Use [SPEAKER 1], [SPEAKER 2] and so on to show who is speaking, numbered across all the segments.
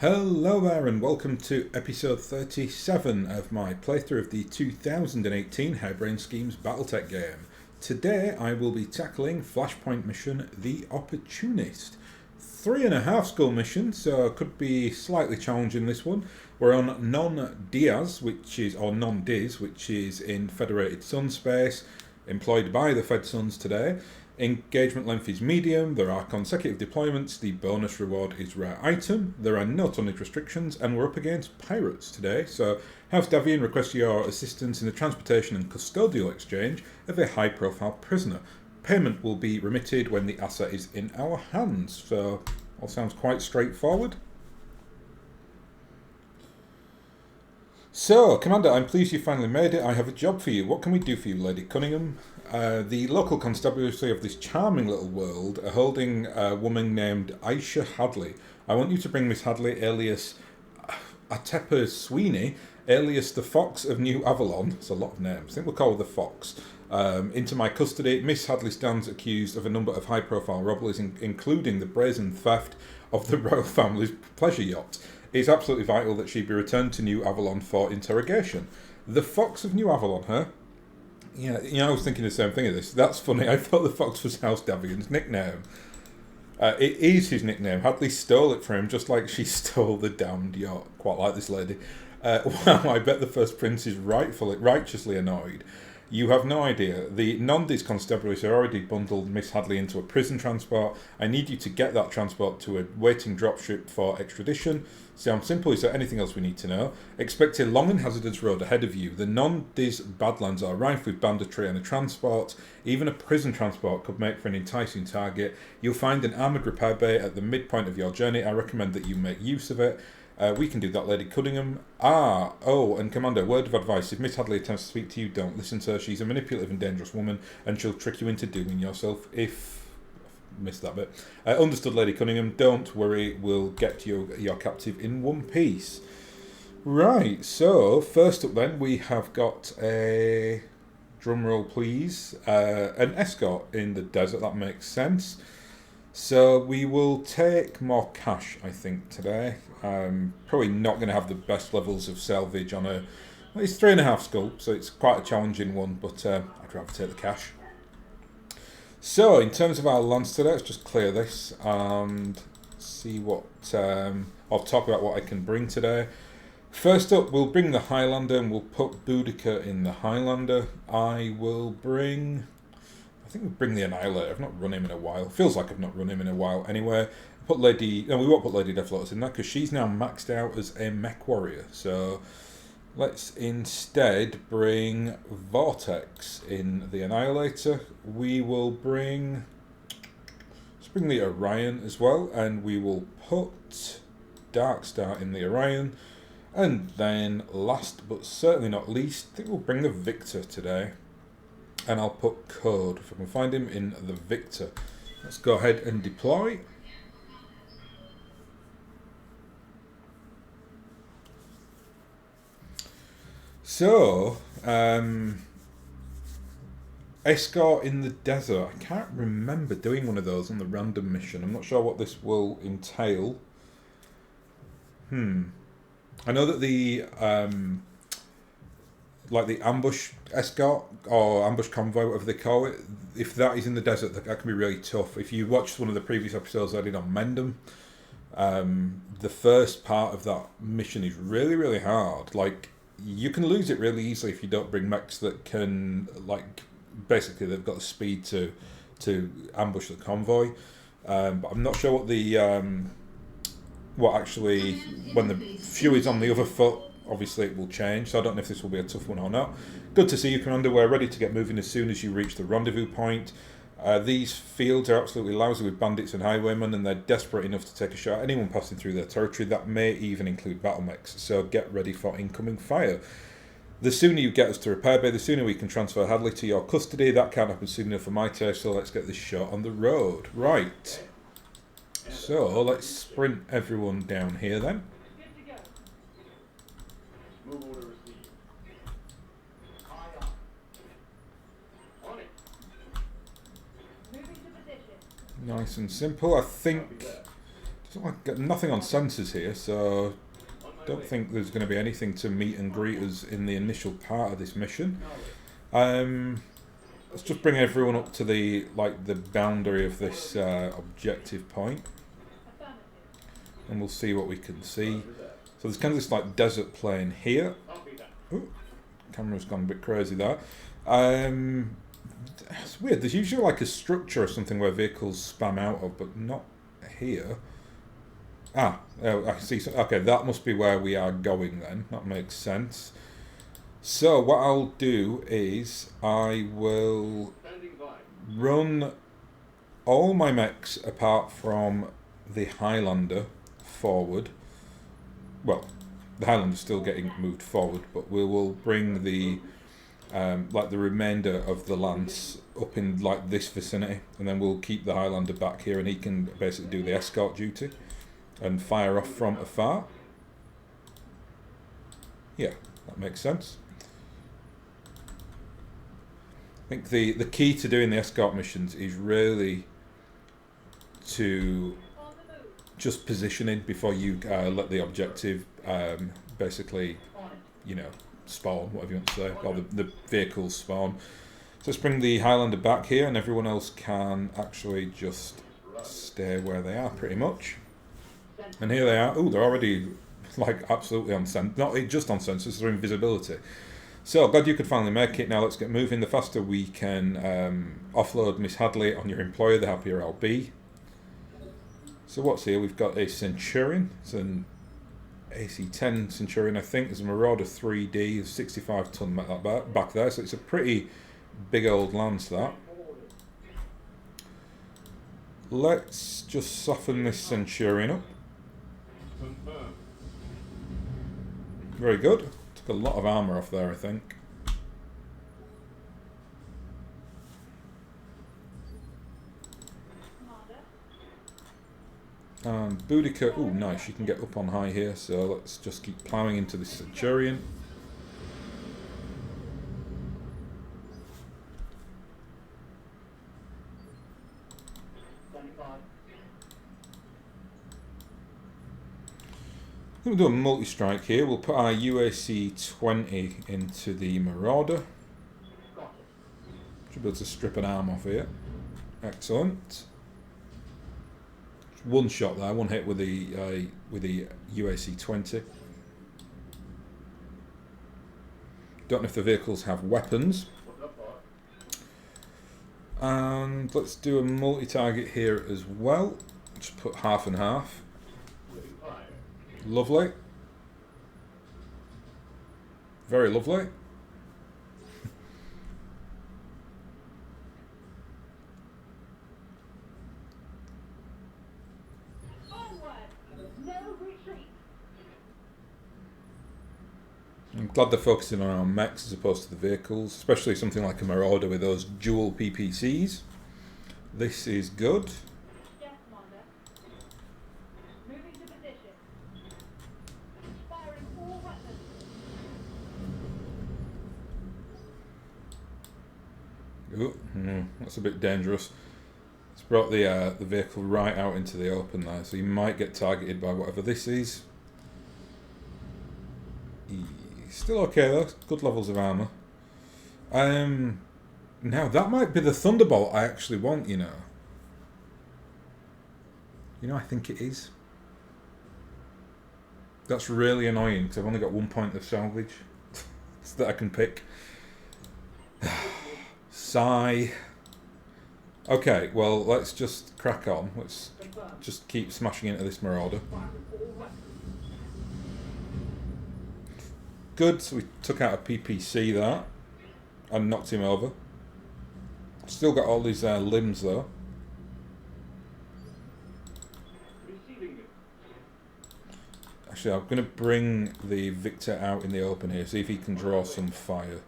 [SPEAKER 1] Hello there and welcome to episode 37 of my playthrough of the 2018 Harebrained Schemes BattleTech game. Today I will be tackling Flashpoint mission The Opportunist. 3.5 skull mission, so it could be slightly challenging this one. We're on non-Diaz, non-Diz, which is in Federated Sun space, employed by the Fed Suns today. Engagement length is medium, there are consecutive deployments, the bonus reward is rare item, there are no tonnage restrictions, and we're up against pirates today. So House Davian requests your assistance in the transportation and custodial exchange of a high profile prisoner. Payment will be remitted when the asset is in our hands. So all sounds quite straightforward. So, Commander, I'm pleased you finally made it. I have a job for you. What can we do for you, Lady Cunningham? The local constabulary of this charming little world are holding a woman named Aisha Hadley. I want you to bring Miss Hadley, alias Atepa Sweeney, alias the Fox of New Avalon, it's a lot of names, I think we'll call her the Fox, into my custody. Miss Hadley stands accused of a number of high-profile robberies, including the brazen theft of the royal family's pleasure yacht. It's absolutely vital that she be returned to New Avalon for interrogation. The Fox of New Avalon, huh? Yeah, I was thinking the same thing of this. That's funny. I thought the Fox was House Davian's nickname. It is his nickname. Hadley stole it from him, just like she stole the damned yacht. Quite like this lady. Wow, I bet the First Prince is righteously annoyed. You have no idea. The non-Diz constabularies have already bundled Miss Hadley into a prison transport. I need you to get that transport to a waiting dropship for extradition. Sounds simple. Is there anything else we need to know? Expect a long and hazardous road ahead of you. The non-Diz Badlands are rife with banditry and a transport. Even a prison transport could make for an enticing target. You'll find an armoured repair bay at the midpoint of your journey. I recommend that you make use of it. We can do that, Lady Cunningham. And Commander, word of advice. If Miss Hadley attempts to speak to you, don't listen to her. She's a manipulative and dangerous woman, and she'll trick you into dooming yourself if... missed that bit. Understood, Lady Cunningham. Don't worry, we'll get your captive in one piece. Right, so first up then, we have got a... drumroll please. An escort in the desert, that makes sense. So we will take more cash, I think, today. Probably not going to have the best levels of salvage on a... Well, it's 3.5 skull, so it's quite a challenging one, but I'd rather take the cash. So, in terms of our lands today, let's just clear this and see what... I'll talk about what I can bring today. First up, we'll bring the Highlander and we'll put Boudica in the Highlander. I will bring... I think we'll bring the Annihilator. I've not run him in a while. Feels like I've not run him in a while anyway. We won't put Lady Deathlotus in that because she's now maxed out as a mech warrior. So let's instead bring Vortex in the Annihilator. We will bring... let's bring the Orion as well. And we will put Darkstar in the Orion. And then last but certainly not least, I think we'll bring the Victor today. And I'll put Code, if I can find him, in the Victor. Let's go ahead and deploy. So, escort in the desert. I can't remember doing one of those on the random mission. I'm not sure what this will entail. I know that the ambush escort or ambush convoy, whatever they call it, if that is in the desert, that can be really tough. If you watched one of the previous episodes I did on Mendham, the first part of that mission is really, really hard. Like, you can lose it really easily if you don't bring mechs that can, like, basically they've got the speed to ambush the convoy. But I'm not sure what the when the fury's on the other foot, obviously it will change, so I don't know if this will be a tough one or not. Good to see you, Commander. We're ready to get moving as soon as you reach the rendezvous point. These fields are absolutely lousy with bandits and highwaymen, and they're desperate enough to take a shot at anyone passing through their territory. That may even include battle mechs, so get ready for incoming fire. The sooner you get us to repair bay, the sooner we can transfer Hadley to your custody. That can't happen soon enough for my taste, so let's get this shot on the road. Right. So, let's sprint everyone down here then. Nice and simple. I think So I've got nothing on sensors here, so don't think there's going to be anything to meet and greet us in the initial part of this mission. Let's just bring everyone up to the boundary of this objective point, and we'll see what we can see. So there's kind of this like desert plain here. Ooh, camera's gone a bit crazy there. It's weird. There's usually like a structure or something where vehicles spam out of, but not here. Ah, oh, I see. Okay, that must be where we are going then. That makes sense. So what I'll do is I will run all my mechs apart from the Highlander forward. Well, the Highlander's still getting moved forward, but we will bring the the remainder of the Lance up in like this vicinity, and then we'll keep the Highlander back here, and he can basically do the escort duty and fire off from afar. Yeah, that makes sense. I think the key to doing the escort missions is really to just positioning before you let the objective basically, spawn, whatever you want to say, or the vehicles spawn. So let's bring the Highlander back here, and everyone else can actually just stay where they are pretty much. And here they are. Oh, they're already like absolutely on sensors, not just on sensors, they're invisibility. So glad you could finally make it. Now let's get moving. The faster we can offload Miss Hadley on your employer, the happier I'll be. So what's here? We've got a Centurion. It's an AC-10 Centurion, I think. There's a Marauder 3D, 65-ton back there. So it's a pretty big old lance, that. Let's just soften this Centurion up. Very good. Took a lot of armour off there, I think. And Boudica, ooh, nice, you can get up on high here, so let's just keep ploughing into this Centurion. We'll do a multi-strike here. We'll put our UAC-20 into the Marauder. Should be able to strip an arm off here. Excellent. One shot there, one hit with the UAC-20. Don't know if the vehicles have weapons. And let's do a multi-target here as well. Just put half and half. Lovely. Very lovely. I'm glad they're focusing on our mechs as opposed to the vehicles, especially something like a Marauder with those dual PPCs. This is good.
[SPEAKER 2] Yes, Commander. Moving to position. Firing all weapons.
[SPEAKER 1] Ooh, that's a bit dangerous. It's brought the vehicle right out into the open there, so you might get targeted by whatever this is. Still okay though, good levels of armour. Now that might be the Thunderbolt I actually want, you know. I think it is. That's really annoying because I've only got 1 point of salvage that I can pick. Sigh. Okay, well let's just crack on. Let's just keep smashing into this Marauder. Good, so we took out a PPC there and knocked him over. Still got all these limbs though. Actually, I'm going to bring the Victor out in the open here, see if he can draw some fire.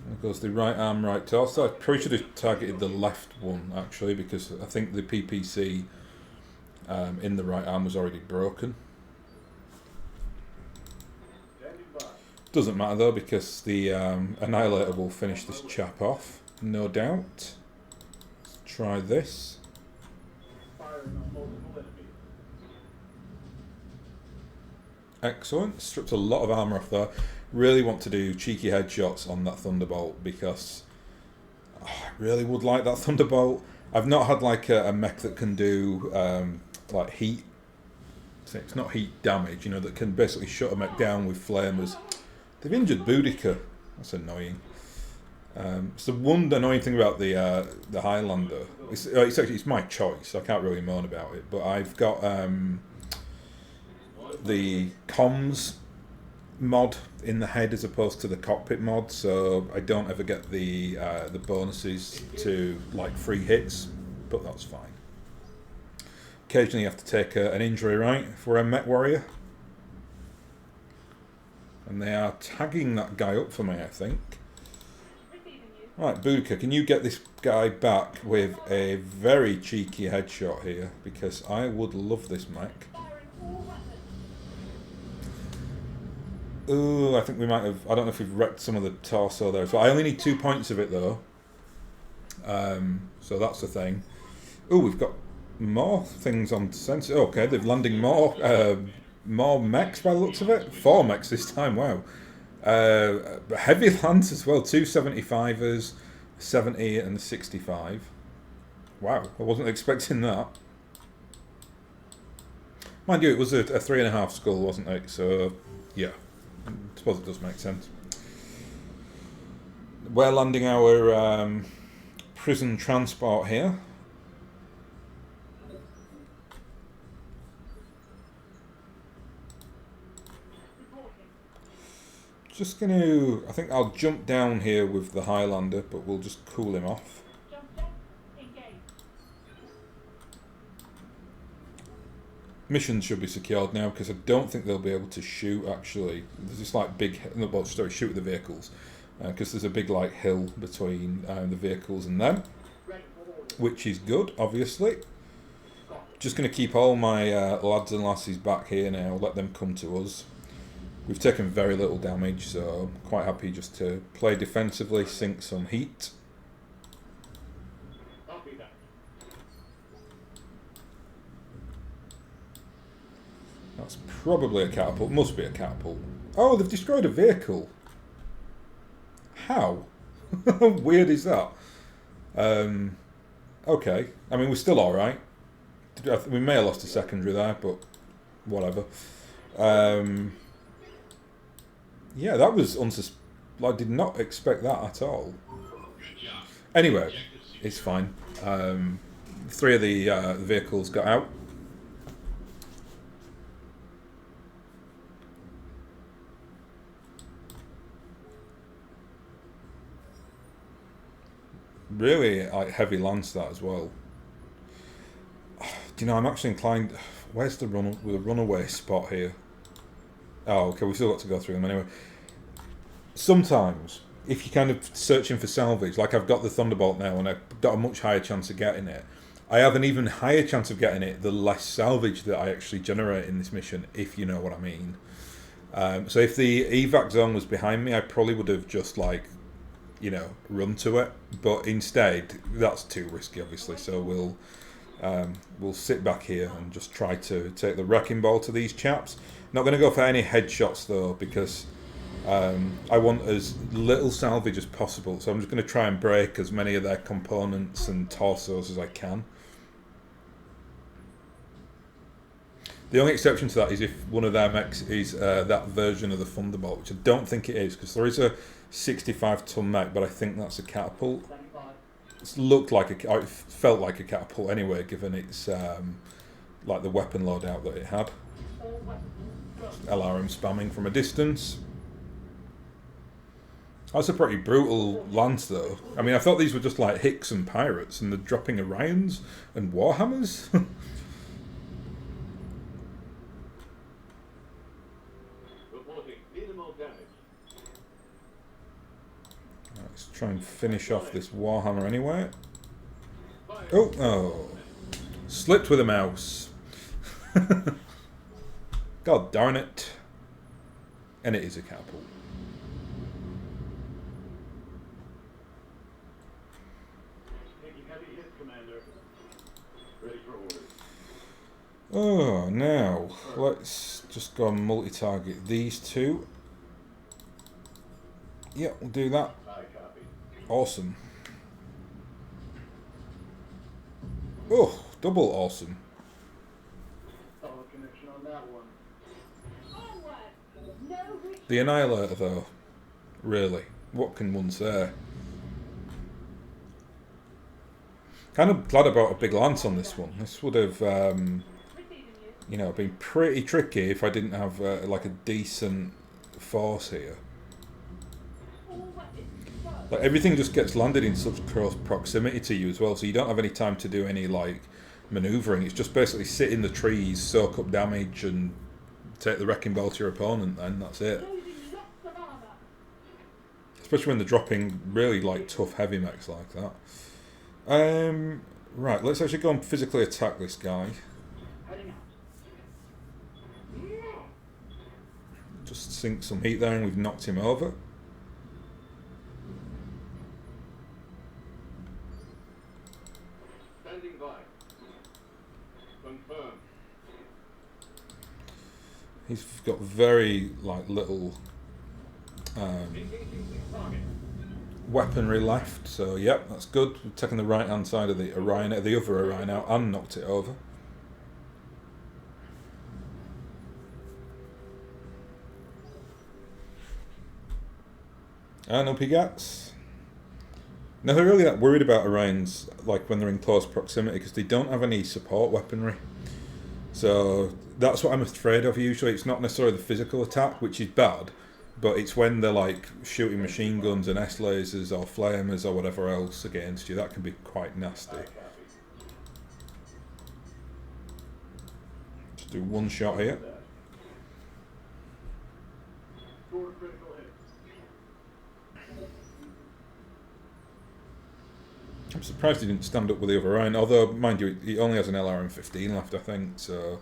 [SPEAKER 1] There goes the right arm, right torso. I probably should have targeted the left one actually, because I think the PPC in the right arm was already broken. Doesn't matter though, because the Annihilator will finish this chap off. no doubt. Let's try this. Excellent. Stripped a lot of armour off there. Really want to do cheeky headshots on that Thunderbolt because I really would like that Thunderbolt. I've not had like a mech that can do like heat. It's not heat damage, you know, that can basically shut a mech down with flamers. They've injured Boudica. That's annoying. It's the one annoying thing about the Highlander. It's my choice. I can't really moan about it, but I've got the comms mod in the head as opposed to the cockpit mod, so I don't ever get the bonuses to like free hits, but that's fine. Occasionally you have to take an injury, right, for a mech warrior. And they are tagging that guy up for me, I think. Right, Boudica, can you get this guy back with a very cheeky headshot here? Because I would love this mech. Ooh, I think we might have... I don't know if we've wrecked some of the torso there. So I only need 2 points of it, though. So that's the thing. Ooh, we've got more things on sensor. Oh, okay, they're landing more mechs by the looks of it. 4 mechs this time, wow. Heavy lands as well, 2 75ers, 70 and 65. Wow, I wasn't expecting that. Mind you, it was a 3.5 skull, wasn't it? So, yeah, I suppose it does make sense. We're landing our prison transport here. Just going to... I think I'll jump down here with the Highlander, but we'll just cool him off. Missions should be secured now, because I don't think they'll be able to shoot, actually. There's this, like, big... Well, sorry, shoot at the vehicles. Because there's a big, like, hill between the vehicles and them. Which is good, obviously. Just going to keep all my lads and lassies back here now, let them come to us. We've taken very little damage, so I'm quite happy just to play defensively, sink some heat. That's probably a catapult. Must be a catapult. Oh, they've destroyed a vehicle. How? Weird is that? Okay. I mean, we're still alright. We may have lost a secondary there, but whatever. Yeah, that was I did not expect that at all. Anyway, it's fine. 3 of the vehicles got out. Really like heavy lance that as well. Do you know, I'm actually inclined... Where's the runaway spot here? Oh, okay, we've still got to go through them anyway. Sometimes, if you're kind of searching for salvage, like I've got the Thunderbolt now and I've got a much higher chance of getting it, I have an even higher chance of getting it the less salvage that I actually generate in this mission, if you know what I mean. So if the evac zone was behind me, I probably would have just, like, you know, run to it. But instead, that's too risky, obviously, so we'll sit back here and just try to take the wrecking ball to these chaps. Not going to go for any headshots though, because I want as little salvage as possible. So I'm just going to try and break as many of their components and torsos as I can. The only exception to that is if one of their mechs is that version of the Thunderbolt, which I don't think it is, because there is a 65-ton mech, but I think that's a catapult. It looked like it felt like a catapult anyway, given its like the weapon loadout that it had. LRM spamming from a distance. That's a pretty brutal lance though. I mean, I thought these were just like Hicks and pirates and they're dropping Orions and Warhammers. Let's try and finish off this Warhammer anyway. Oh. Slipped with a mouse. God darn it. And it is a catapult.
[SPEAKER 3] Heavy hits, Commander. Ready for orders.
[SPEAKER 1] Oh, now let's just go and multi-target these two. Yep, we'll do that.
[SPEAKER 3] I copy.
[SPEAKER 1] Awesome. Oh, double awesome.
[SPEAKER 3] Solid connection on that one.
[SPEAKER 2] Onward! No retreat!
[SPEAKER 1] The Annihilator, though, really, what can one say? Kind of glad about a big lance on this one. This would have,
[SPEAKER 2] Receiving you.
[SPEAKER 1] you know, been pretty tricky if I didn't have like a decent force here.
[SPEAKER 2] All weapons first.
[SPEAKER 1] Like everything just gets landed in such close proximity to you as well, so you don't have any time to do any like manoeuvring. It's just basically sit in the trees, soak up damage, and take the wrecking ball to your opponent. Then that's it.
[SPEAKER 2] Loading lots of armor.
[SPEAKER 1] Especially when they're dropping really like tough heavy mechs like that. Right, let's actually go and physically attack this guy.
[SPEAKER 3] Heading out.
[SPEAKER 1] Just sink some heat there, and we've knocked him over.
[SPEAKER 3] Standing by. Confirm.
[SPEAKER 1] He's got very like little
[SPEAKER 3] Engaging the target.
[SPEAKER 1] weaponry left, so yep, that's good. We've taken the right hand side of the Orion, the other Orion out, and knocked it over. And up he gets. Now they're really that worried about Orions, like when they're in close proximity, because they don't have any support weaponry. So that's what I'm afraid of usually. It's not necessarily the physical attack, which is bad, but it's when they're like shooting machine guns and S-lasers or flamers or whatever else against you. That can be quite nasty.
[SPEAKER 3] I copy.
[SPEAKER 1] Just do one shot here.
[SPEAKER 3] Score critical hit.
[SPEAKER 1] I'm surprised he didn't stand up with the other Orion, although, mind you, he only has an LRM-15 left, I think, so...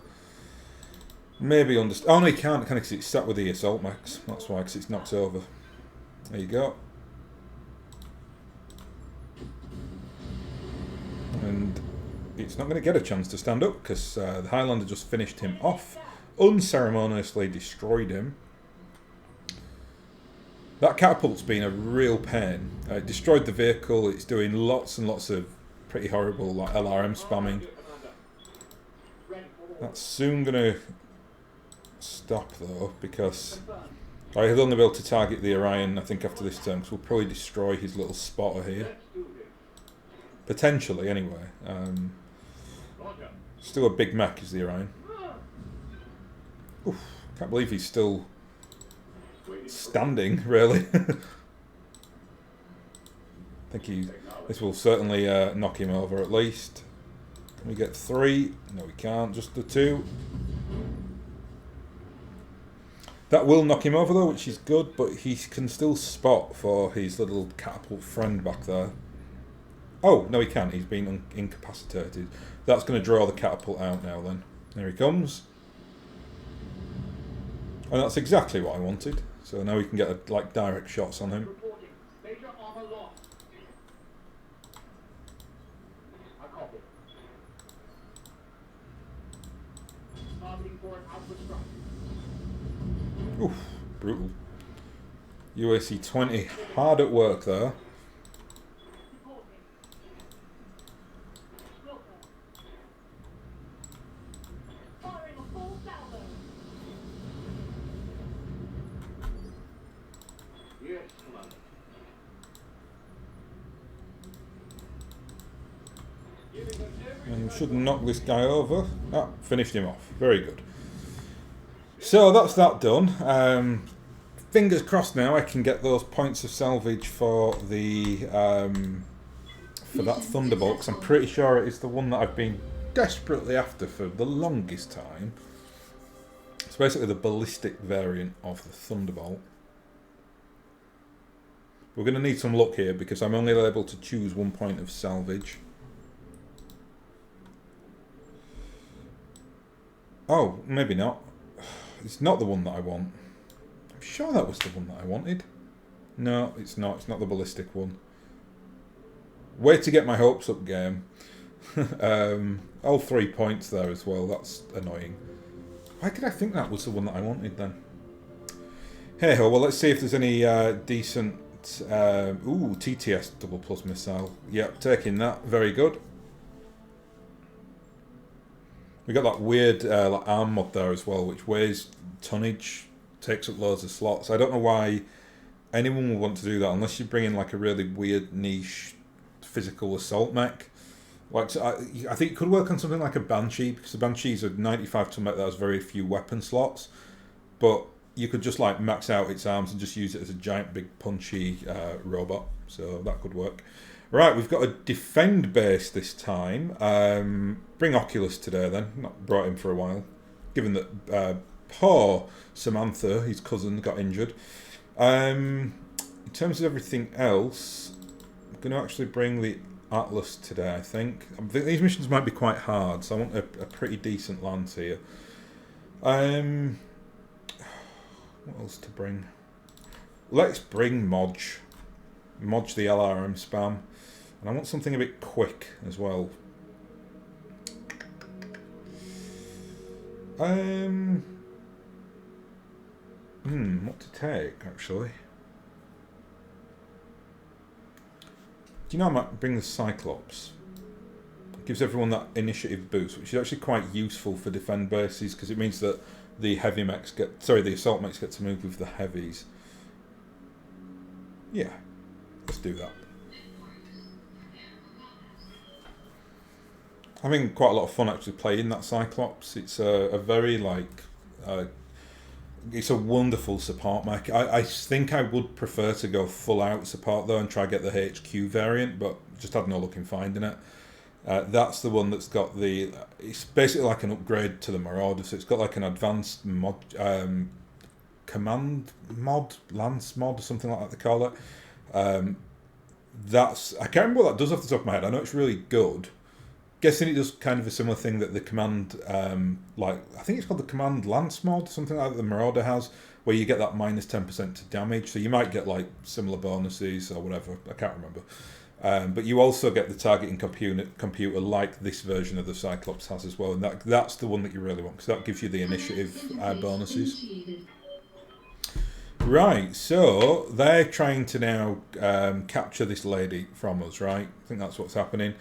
[SPEAKER 1] Maybe understand. Oh no, he can't, can he? 'Cause it's sat with the assault mechs. That's why, because it's knocked over. There you go. And it's not going to get a chance to stand up, because the Highlander just finished him off. Unceremoniously destroyed him. That catapult's been a real pain. It destroyed the vehicle. It's doing lots and lots of pretty horrible like LRM spamming.
[SPEAKER 3] Ready for orders.
[SPEAKER 1] That's soon going to stop though, because I'll only be able to target the Orion, I think, after this turn, because we'll probably destroy his little spotter here.
[SPEAKER 3] Let's do this.
[SPEAKER 1] Potentially, anyway.
[SPEAKER 3] Roger.
[SPEAKER 1] Still a big mech is the Orion. Oof, can't believe he's still
[SPEAKER 3] Waiting for
[SPEAKER 1] standing, really. I think this will certainly knock him over at least. Can we get 3? No, we can't, just the 2. That will knock him over though, which is good, but he can still spot for his little catapult friend back there. Oh, no he can't, he's been incapacitated. That's going to draw the catapult out now then. There he comes. And that's exactly what I wanted. So now we can get like direct shots on him.
[SPEAKER 3] reporting. Major armor lost. I copy. Targeting for an outward strike.
[SPEAKER 1] Oof, brutal. UAC 20, hard at work there.
[SPEAKER 2] Reporting. Wilco. Firing a full salvo.
[SPEAKER 3] Yes, Commander. Giving them every
[SPEAKER 1] And should knock this guy over. Ah, finished him off. Very good. So that's that done. Fingers crossed now I can get those points of salvage for the for that Thunderbolt, 'cause I'm pretty sure it is the one that I've been desperately after for the longest time. It's basically the ballistic variant of the Thunderbolt. We're going to need some luck here because I'm only able to choose 1 point of salvage. Oh, maybe not. It's not the one that I want. I'm sure that was the one that I wanted. No, it's not. It's not the ballistic one. Way to get my hopes up, game. All 3 points there as well. That's annoying. Why did I think that was the one that I wanted then? Hey ho, well, let's see if there's any decent... ooh, TTS double plus missile. Yep, taking that. Very good. We got that weird like arm mod there as well, which weighs tonnage, takes up loads of slots. I don't know why anyone would want to do that unless you bring in like a really weird niche physical assault mech. Like, so I think it could work on something like a Banshee, because the Banshee's a 95 ton mech that has very few weapon slots, but you could just like max out its arms and just use it as a giant big punchy robot, so that could work. Right, we've got a defend base this time. Bring Oculus today then, not brought him for a while, given that poor Samantha, his cousin, got injured. In terms of everything else, I'm going to actually bring the Atlas today, I think. I think these missions might be quite hard, so I want a pretty decent lance here. What else to bring? Let's bring Modge. Modge the LRM spam. And I want something a bit quick as well. What to take, actually? Do you know I might bring the Cyclops? It gives everyone that initiative boost, which is actually quite useful for defend bases, because it means that the heavy mechs the assault mechs get to move with the heavies. Yeah, let's do that. Having quite a lot of fun actually playing that Cyclops. It's a very like it's a wonderful support mech. I think I would prefer to go full out support though and try get the HQ variant, but just had no luck in finding it. That's the one that's got the... It's basically like an upgrade to the Marauder, so it's got like an advanced mod, command mod, lance mod, or something like that they call it. That's... I can't remember what that does off the top of my head. I know it's really good. Guessing it does kind of a similar thing that the command, like, I think it's called the command lance mod, something like that the Marauder has, where you get that minus 10% to damage, so you might get like similar bonuses or whatever, I can't remember. But you also get the targeting computer like this version of the Cyclops has as well, and that's the one that you really want, because that gives you the initiative bonuses. Right, so they're trying to now capture this lady from us, right? I think that's what's happening.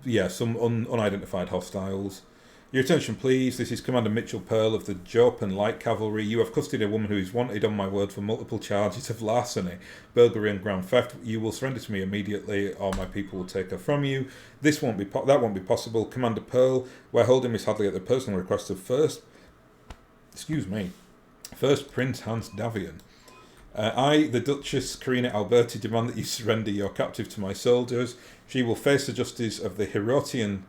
[SPEAKER 1] Yeah, some unidentified hostiles. Your attention, please. This is Commander Mitchell Pearl of the Jopan Light Cavalry. You have custody a woman who is wanted on my word for multiple charges of larceny, burglary, and grand theft. You will surrender to me immediately, or my people will take her from you. That won't be possible. Commander Pearl, we're holding Miss Hadley at the personal request of First Prince Hans Davian. I, the Duchess Karina Alberti, demand that you surrender your captive to my soldiers. She will face the justice of the Herotian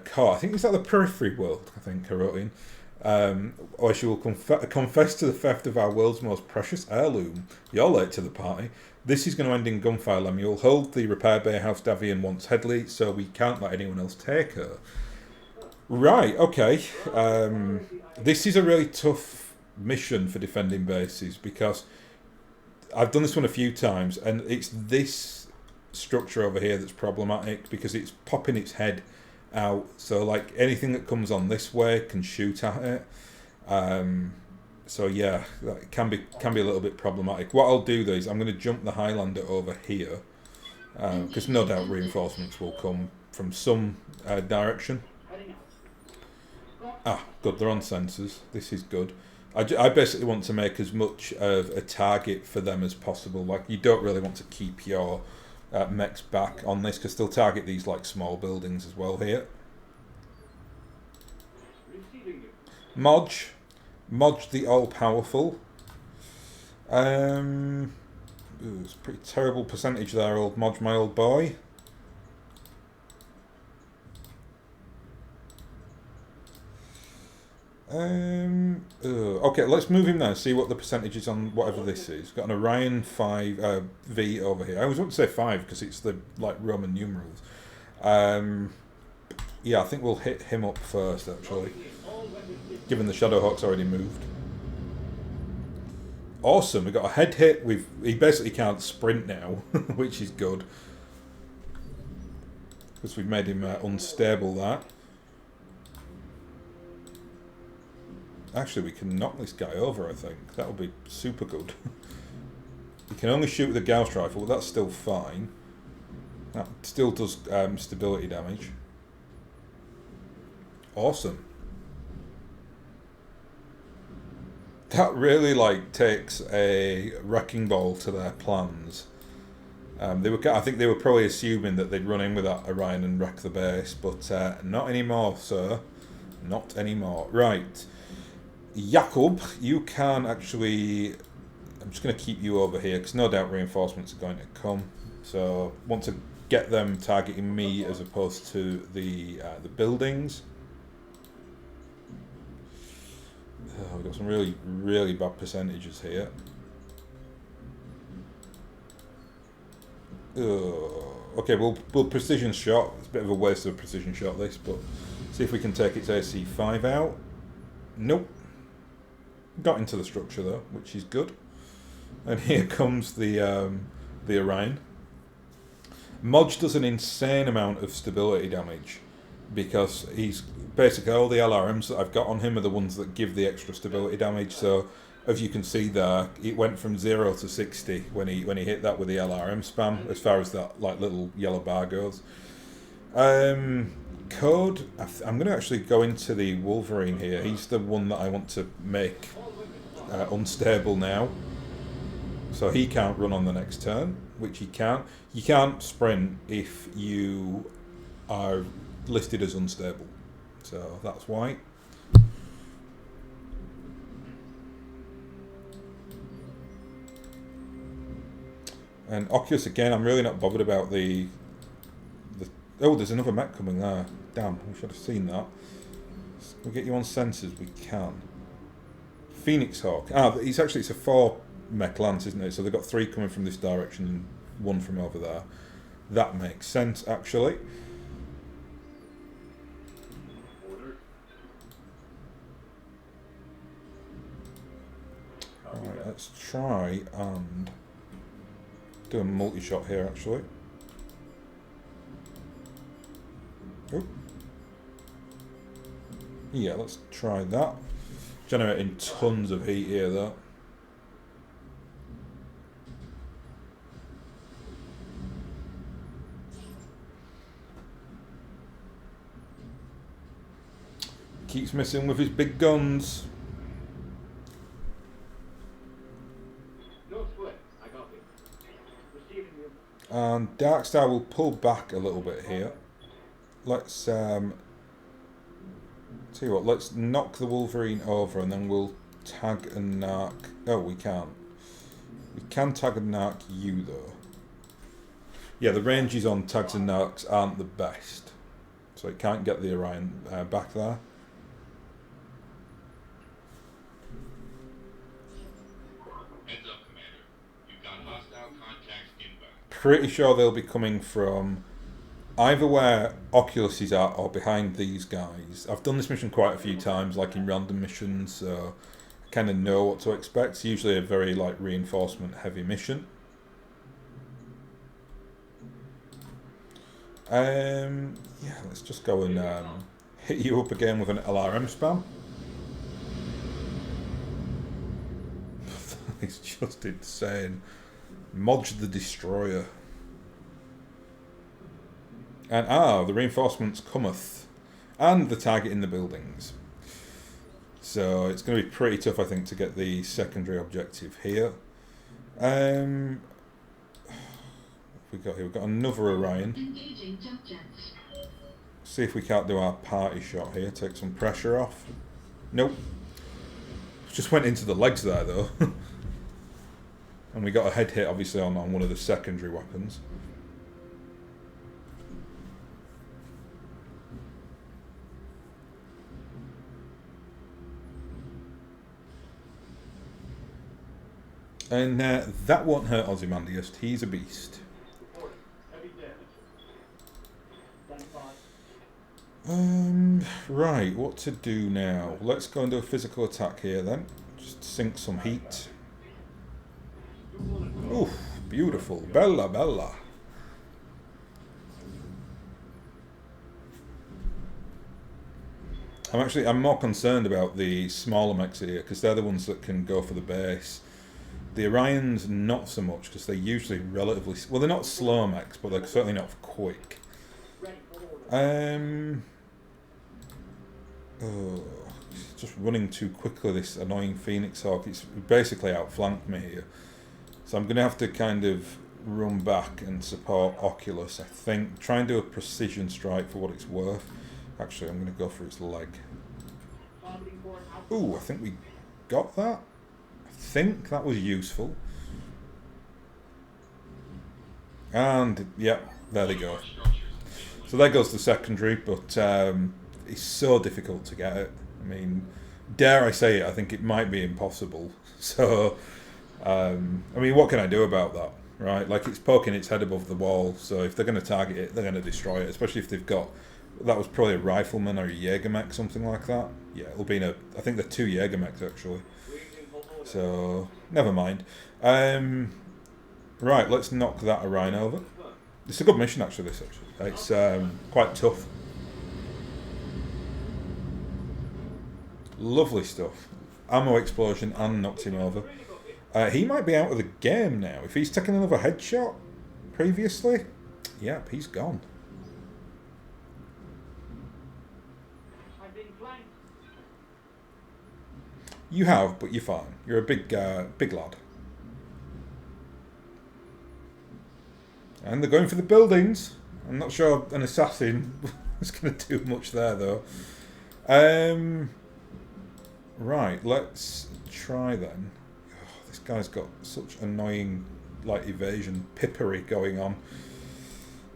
[SPEAKER 1] court. I think it's like the periphery world, I think, Herotian. Or she will confess to the theft of our world's most precious heirloom. You're late to the party. This is going to end in gunfire, Lemuel. Hold the repair bay house Davian wants Headley, so we can't let anyone else take her. Right, okay. This is a really tough mission for defending bases, because I've done this one a few times, and it's this structure over here that's problematic, because it's popping its head out, so like anything that comes on this way can shoot at it. So yeah, that can be a little bit problematic. What I'll do though is I'm going to jump the Highlander over here, because no doubt reinforcements will come from some direction. Ah, good, they're on sensors. This is good. I basically want to make as much of a target for them as possible. Like, you don't really want to keep your mechs back on this, because they'll target these like small buildings as well here. Modge the all-powerful. It's a pretty terrible percentage there, old Modge, my old boy. Okay, let's move him now, see what the percentage is on whatever this is. Got an Orion 5 V over here. I always want to say 5 because it's the like Roman numerals. Yeah, I think we'll hit him up first actually, given the Shadowhawk's already moved. Awesome, we got a head hit. He basically can't sprint now, which is good. because we've made him unstable there. Actually, we can knock this guy over, I think. That would be super good. You can only shoot with a Gauss rifle, but that's still fine. That still does stability damage. Awesome. That really like takes a wrecking ball to their plans. I think they were probably assuming that they'd run in with that Orion and wreck the base, but not anymore, sir. Not anymore. Right. Jakob, you can actually... I'm just going to keep you over here, because no doubt reinforcements are going to come. So, want to get them targeting me as opposed to the buildings. Oh, we've got some really, really bad percentages here. Okay, we'll precision shot. It's a bit of a waste of a precision shot, this, but see if we can take its AC5 out. Nope. Got into the structure though, which is good. And here comes the Orion. Modge does an insane amount of stability damage because he's basically all the LRMs that I've got on him are the ones that give the extra stability damage. So as you can see there, it went from 0 to 60 when he hit that with the LRM spam, as far as that like little yellow bar goes. Code, I'm going to actually go into the Wolverine here. He's the one that I want to make unstable now. So he can't run on the next turn, which he can't. You can't sprint if you are listed as unstable. So that's why. And Oculus again, I'm really not bothered about the oh, there's another mech coming there. Damn, we should have seen that. We'll get you on sensors, we can. Phoenix Hawk. It's a 4 mech lance, isn't it? So they've got 3 coming from this direction and 1 from over there. That makes sense, actually. Alright, let's try and do a multi-shot here, actually. Oh. Yeah, let's try that. Generating tons of heat here, though. Keeps missing with his big guns.
[SPEAKER 3] No sweat. I got it. Receiving you.
[SPEAKER 1] And Darkstar will pull back a little bit here. Let's tell you what, let's knock the Wolverine over and then we'll tag and narc. Oh, we can't. We can tag and narc you though. Yeah, the ranges on tags and narcs aren't the best. So it can't get the Orion back there.
[SPEAKER 4] Heads up, Commander. You've got hostile contacts inbound.
[SPEAKER 1] Pretty sure they'll be coming from either where Oculus is at or behind these guys. I've done this mission quite a few times, like in random missions, so I kind of know what to expect. It's usually a very like reinforcement heavy mission. Yeah, let's just go and hit you up again with an LRM spam. It's just insane. Modge the Destroyer. And the reinforcements cometh. And the target in the buildings. So it's going to be pretty tough, I think, to get the secondary objective here. What have we got here? We've got another Orion.
[SPEAKER 5] Engaging jump jets.
[SPEAKER 1] See if we can't do our party shot here. Take some pressure off. Nope. Just went into the legs there, though. And we got a head hit, obviously, on one of the secondary weapons. And that won't hurt Ozymandias. He's a beast.
[SPEAKER 3] Heavy damage.
[SPEAKER 2] Stand by.
[SPEAKER 1] Right, what to do now? Let's go and do a physical attack here then. Just sink some heat. Oof, beautiful. Bella, bella. I'm more concerned about the smaller mechs here because they're the ones that can go for the base. The Orions not so much because they're usually relatively well. They're not slow mechs, but they're certainly not quick.
[SPEAKER 2] Ready for order.
[SPEAKER 1] Oh, it's just running too quickly. This annoying Phoenix Hawk. It's basically outflanked me here, so I'm going to have to kind of run back and support Oculus. I think try and do a precision strike for what it's worth. Actually, I'm going to go for its leg.
[SPEAKER 2] Targeting for an out.
[SPEAKER 1] Ooh, I think we got that. I think that was useful. And, yeah, there they go. So there goes the secondary, but it's so difficult to get it. I mean, dare I say it, I think it might be impossible. So, I mean, what can I do about that, right? Like, it's poking its head above the wall, so if they're going to target it, they're going to destroy it, especially if they've got... That was probably a rifleman or a Jägermech, something like that. Yeah, it'll be I think they're 2 Jägermechs, actually. So, never mind. Right, let's knock that Orion over. It's a good mission, actually, this, actually. It's quite tough. Lovely stuff. Ammo explosion and knocked him over. He might be out of the game now. If he's taken another headshot previously, yep, he's gone.
[SPEAKER 2] I'm being flanked.
[SPEAKER 1] You have, but you're fine. You're a big lad. And they're going for the buildings. I'm not sure an assassin is going to do much there, though. Right, let's try then. Oh, this guy's got such annoying, like, evasion pippery going on.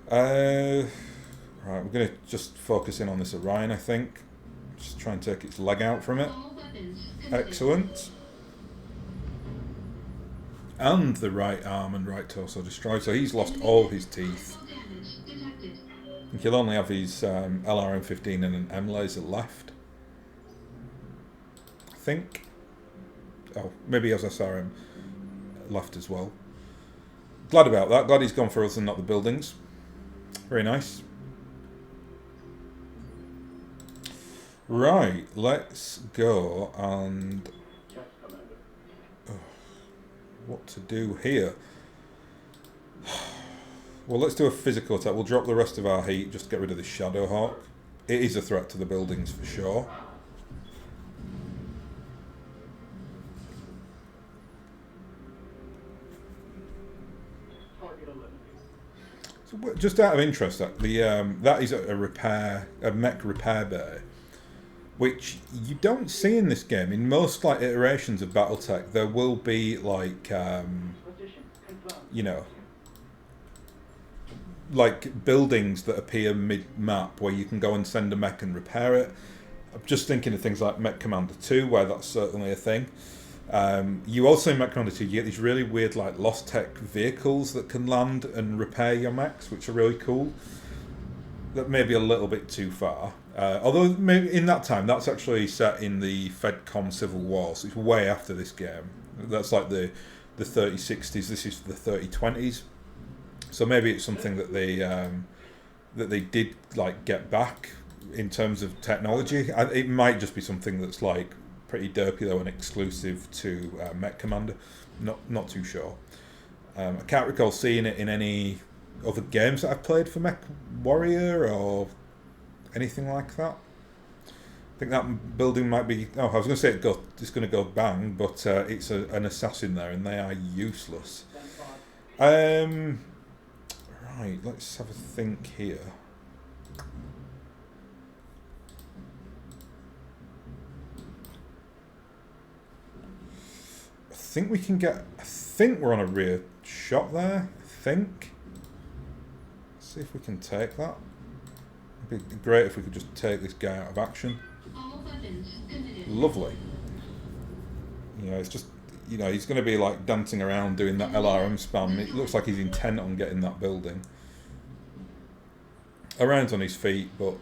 [SPEAKER 1] Right, we're going to just focus in on this Orion, I think. Just try and take its leg out from it. Excellent. And the right arm and right torso destroyed, so he's lost all his teeth. He'll only have his LRM-15 and an M laser left, I think. Oh, maybe he has SRM left as well. Glad about that. Glad he's gone for us and not the buildings. Very nice. Right, let's go and... what to do here? Well, let's do a physical attack. We'll drop the rest of our heat just to get rid of the Shadow Hawk. It is a threat to the buildings for sure. So, just out of interest, that is a mech repair bay, which you don't see in this game. In most like iterations of BattleTech, there will be like
[SPEAKER 2] Position confirmed.
[SPEAKER 1] you know, like buildings that appear mid-map where you can go and send a mech and repair it. I'm just thinking of things like Mech Commander 2, where that's certainly a thing. You also in Mech Commander 2, you get these really weird like Lost Tech vehicles that can land and repair your mechs, which are really cool. That may be a little bit too far. Although maybe in that time, that's actually set in the Fedcom Civil War, so it's way after this game. That's like the 3060s. This is the 3020s. So maybe it's something that they did like get back in terms of technology. It might just be something that's like pretty derpy though and exclusive to Mech Commander. Not too sure. I can't recall seeing it in any other games that I've played for Mech Warrior or anything like that. I think that building might be... Oh, I was going to say it's going to go bang, but it's an assassin there, and they are useless. Right, let's have a think here. I think we can get... I think we're on a rear shot there, I think. Let's see if we can take that. It'd be great if we could just take this guy out of action. Lovely. You know, it's just, you know, he's going to be like dancing around doing that LRM spam. It looks like he's intent on getting that building. Orions on his feet, but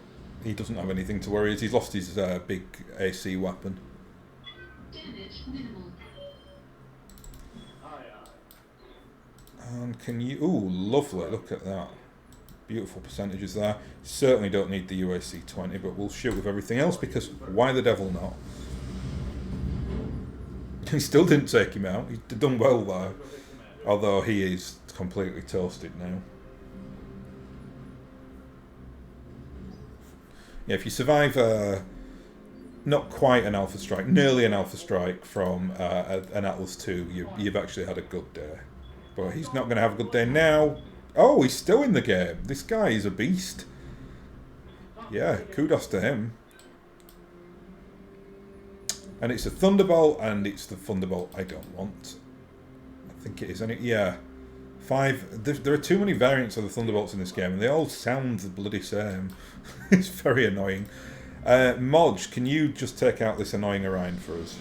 [SPEAKER 1] he doesn't have anything to worry. He's lost his big AC weapon.
[SPEAKER 5] Damage minimal.
[SPEAKER 1] And can you... Ooh, lovely. Look at that. Beautiful percentages there. Certainly don't need the UAC 20, but we'll shoot with everything else because why the devil not? He still didn't take him out. He's done well there. Although he is completely toasted now. Yeah, if you survive not quite an Alpha Strike, nearly an Alpha Strike from an Atlas 2, you've actually had a good day. But he's not going to have a good day now. Oh, he's still in the game. This guy is a beast. Yeah, kudos to him. And it's a Thunderbolt, and it's the Thunderbolt I don't want. I think it is. Yeah. 5. There are too many variants of the Thunderbolts in this game, and they all sound the bloody same. It's very annoying. Modge, can you just take out this annoying Orion for us?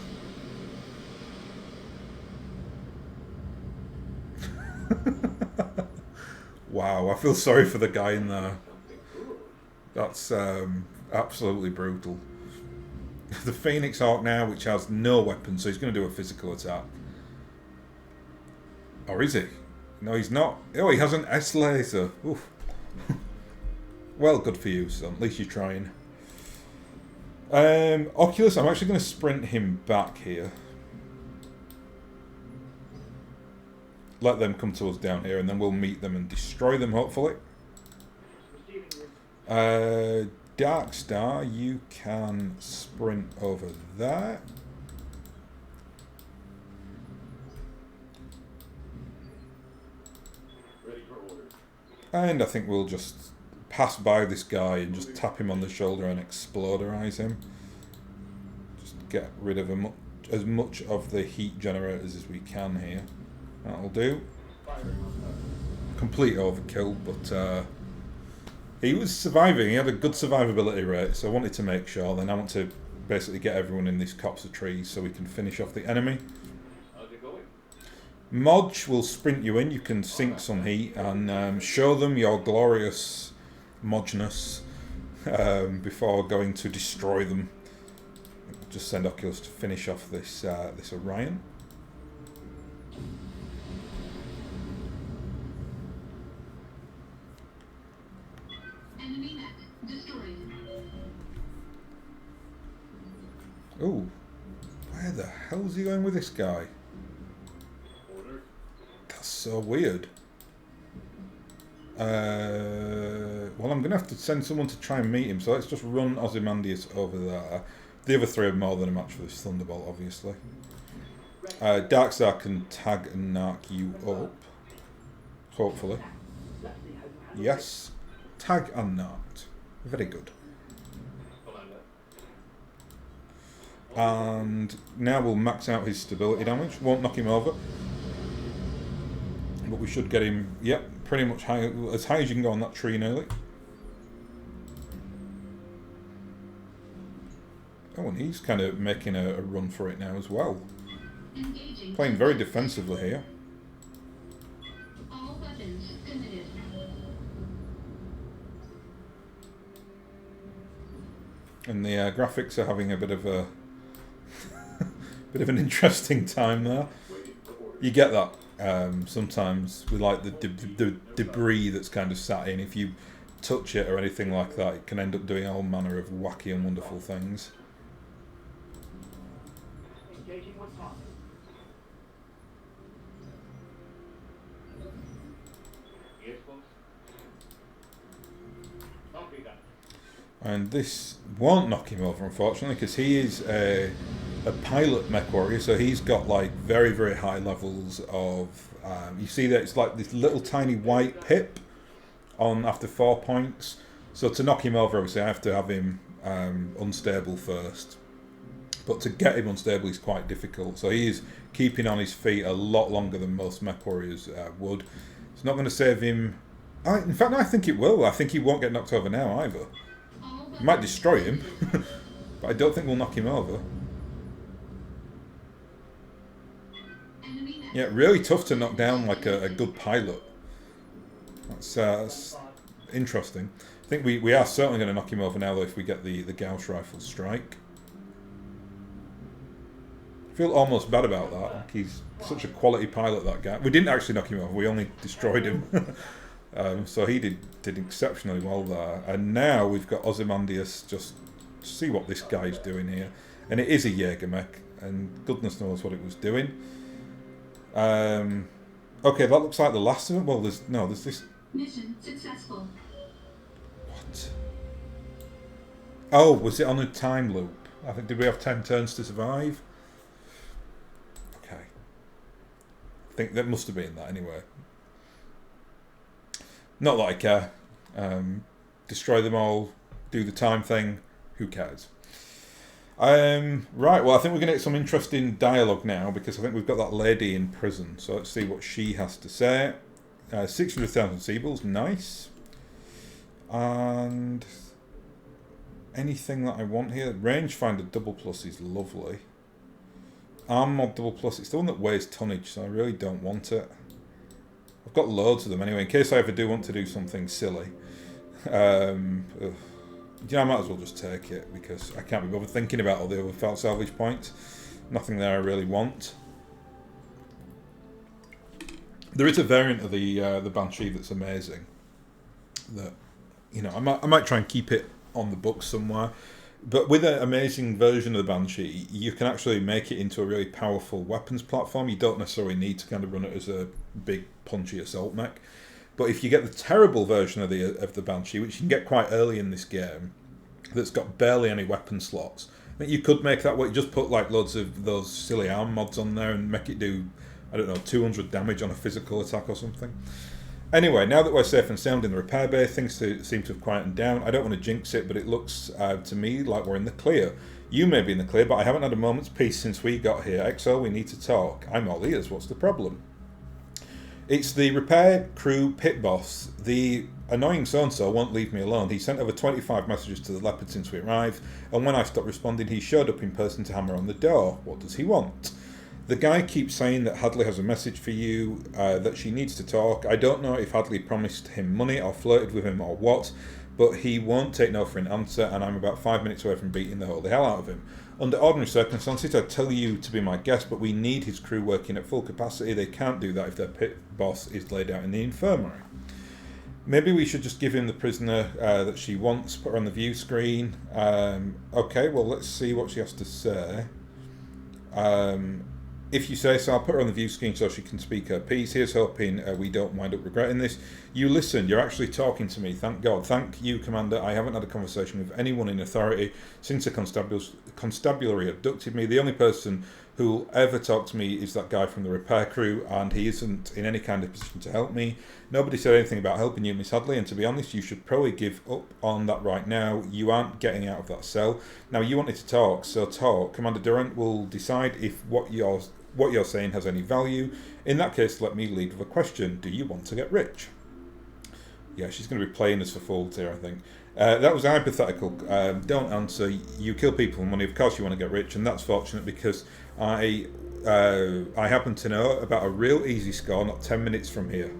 [SPEAKER 1] Wow, I feel sorry for the guy in there. That's absolutely brutal. The Phoenix Hawk now, which has no weapon, so he's going to do a physical attack. Or is he? No, he's not. Oh, he has an S-laser. Oof. Well, good for you, son. At least you're trying. Oculus, I'm actually going to sprint him back here. Let them come to us down here, and then we'll meet them and destroy them, hopefully. Darkstar, you can sprint over there.
[SPEAKER 3] Ready for orders.
[SPEAKER 1] And I think we'll just pass by this guy and just tap him on the shoulder and exploderize him. Just get rid of as much of the heat generators as we can here. That'll do. Complete overkill, but he was surviving. He had a good survivability rate, so I wanted to make sure. Then I want to basically get everyone in this copse of trees so we can finish off the enemy.
[SPEAKER 3] How's it going?
[SPEAKER 1] Modge will sprint you in. You can sink some heat and show them your glorious Modgeness before going to destroy them. Just send Oculus to finish off this this Orion.
[SPEAKER 5] Enemy mech destroyed.
[SPEAKER 1] Oh, where the hell is he going with this guy?
[SPEAKER 3] Order.
[SPEAKER 1] That's so weird. Well, I'm going to have to send someone to try and meet him, so let's just run Ozymandias over there. The other three are more than a match for this Thunderbolt, obviously. Darkstar can tag and narc you up. Hopefully. Yes. Tag and narked. Very good. And now we'll max out his stability damage. Won't knock him over. But we should get him, yep, pretty much high, as high as you can go on that tree nearly. Oh, and he's kind of making a run for it now as well.
[SPEAKER 5] Engaging.
[SPEAKER 1] Playing very defensively here.
[SPEAKER 5] All weapons committed.
[SPEAKER 1] And the graphics are having a bit of a bit of an interesting time there. You get that sometimes with like the debris that's kind of sat in. If you touch it or anything like that, it can end up doing all manner of wacky and wonderful things.
[SPEAKER 2] Engaging with target.
[SPEAKER 3] Yes, folks. Copy that.
[SPEAKER 1] And this won't knock him over, unfortunately, because he is a pilot mech warrior, so he's got like very, very high levels of. You see that it's like this little tiny white pip on after 4 points. So to knock him over, obviously, I have to have him unstable first. But to get him unstable is quite difficult. So he is keeping on his feet a lot longer than most mech warriors would. It's not going to save him. In fact, I think it will. I think he won't get knocked over now either. It might destroy him, but I don't think we'll knock him over. Yeah, really tough to knock down like a good pilot. That's interesting. I think we are certainly going to knock him over now, though, if we get the Gauss rifle strike. I feel almost bad about that. Like he's such a quality pilot, that guy. We didn't actually knock him over, we only destroyed him. So he did exceptionally well there. And now we've got Ozymandias. Just see what this guy's doing here. And it is a Jägermech, and goodness knows what it was doing. Okay, that looks like the last of it. Well, there's this.
[SPEAKER 5] Mission successful.
[SPEAKER 1] What? Oh, was it on a time loop? I think, did we have 10 turns to survive? Okay. I think that must have been that anyway. Not that I care. Destroy them all, do the time thing, who cares? Right, well, I think we're going to get some interesting dialogue now, because I think we've got that lady in prison. So let's see what she has to say. 600,000 Seables, nice. And anything that I want here. Rangefinder double plus is lovely. Arm mod double plus, it's the one that weighs tonnage, so I really don't want it. I've got loads of them anyway, in case I ever do want to do something silly. I might as well just take it, because I can't be bothered thinking about all the other felt salvage points. Nothing there I really want. There is a variant of the Banshee that's amazing. That, you know, I might try and keep it on the books somewhere. But with an amazing version of the Banshee, you can actually make it into a really powerful weapons platform. You don't necessarily need to kind of run it as a big punchy assault mech. But if you get the terrible version of the Banshee, which you can get quite early in this game, that's got barely any weapon slots, I think you could make that way. Just put like loads of those silly arm mods on there and make it do, I don't know, 200 damage on a physical attack or something. Anyway, now that we're safe and sound in the repair bay, things seem to have quietened down. I don't want to jinx it, but it looks to me like we're in the clear. You may be in the clear, but I haven't had a moment's peace since we got here. XO, we need to talk. I'm all ears. What's the problem? It's the repair crew pit boss. The annoying so-and-so won't leave me alone. He sent over 25 messages to the Leopard since we arrived, and when I stopped responding, he showed up in person to hammer on the door. What does he want? The guy keeps saying that Hadley has a message for you, that she needs to talk. I don't know if Hadley promised him money or flirted with him or what, but he won't take no for an answer, and I'm about 5 minutes away from beating the holy hell out of him. Under ordinary circumstances, I'd tell you to be my guest, but we need his crew working at full capacity. They can't do that if their pit boss is laid out in the infirmary. Maybe we should just give him the prisoner that she wants, put her on the view screen. Okay, well, let's see what she has to say. If you say so, I'll put her on the view screen so she can speak her piece. Here's hoping we don't wind up regretting this. You listened. You're actually talking to me. Thank God. Thank you, Commander. I haven't had a conversation with anyone in authority since the constabulary abducted me. The only person who'll ever talk to me is that guy from the repair crew, and he isn't in any kind of position to help me. Nobody said anything about helping you, Miss Hadley, and to be honest, you should probably give up on that right now. You aren't getting out of that cell. Now, you wanted to talk, so talk. Commander Durant will decide if what you're saying has any value. In that case, let me lead with a question. Do you want to get rich? Yeah, she's going to be playing us for fools here, I think. That was hypothetical. Don't answer. You kill people for money. Of course you want to get rich, and that's fortunate because I happen to know about a real easy score not 10 minutes from here.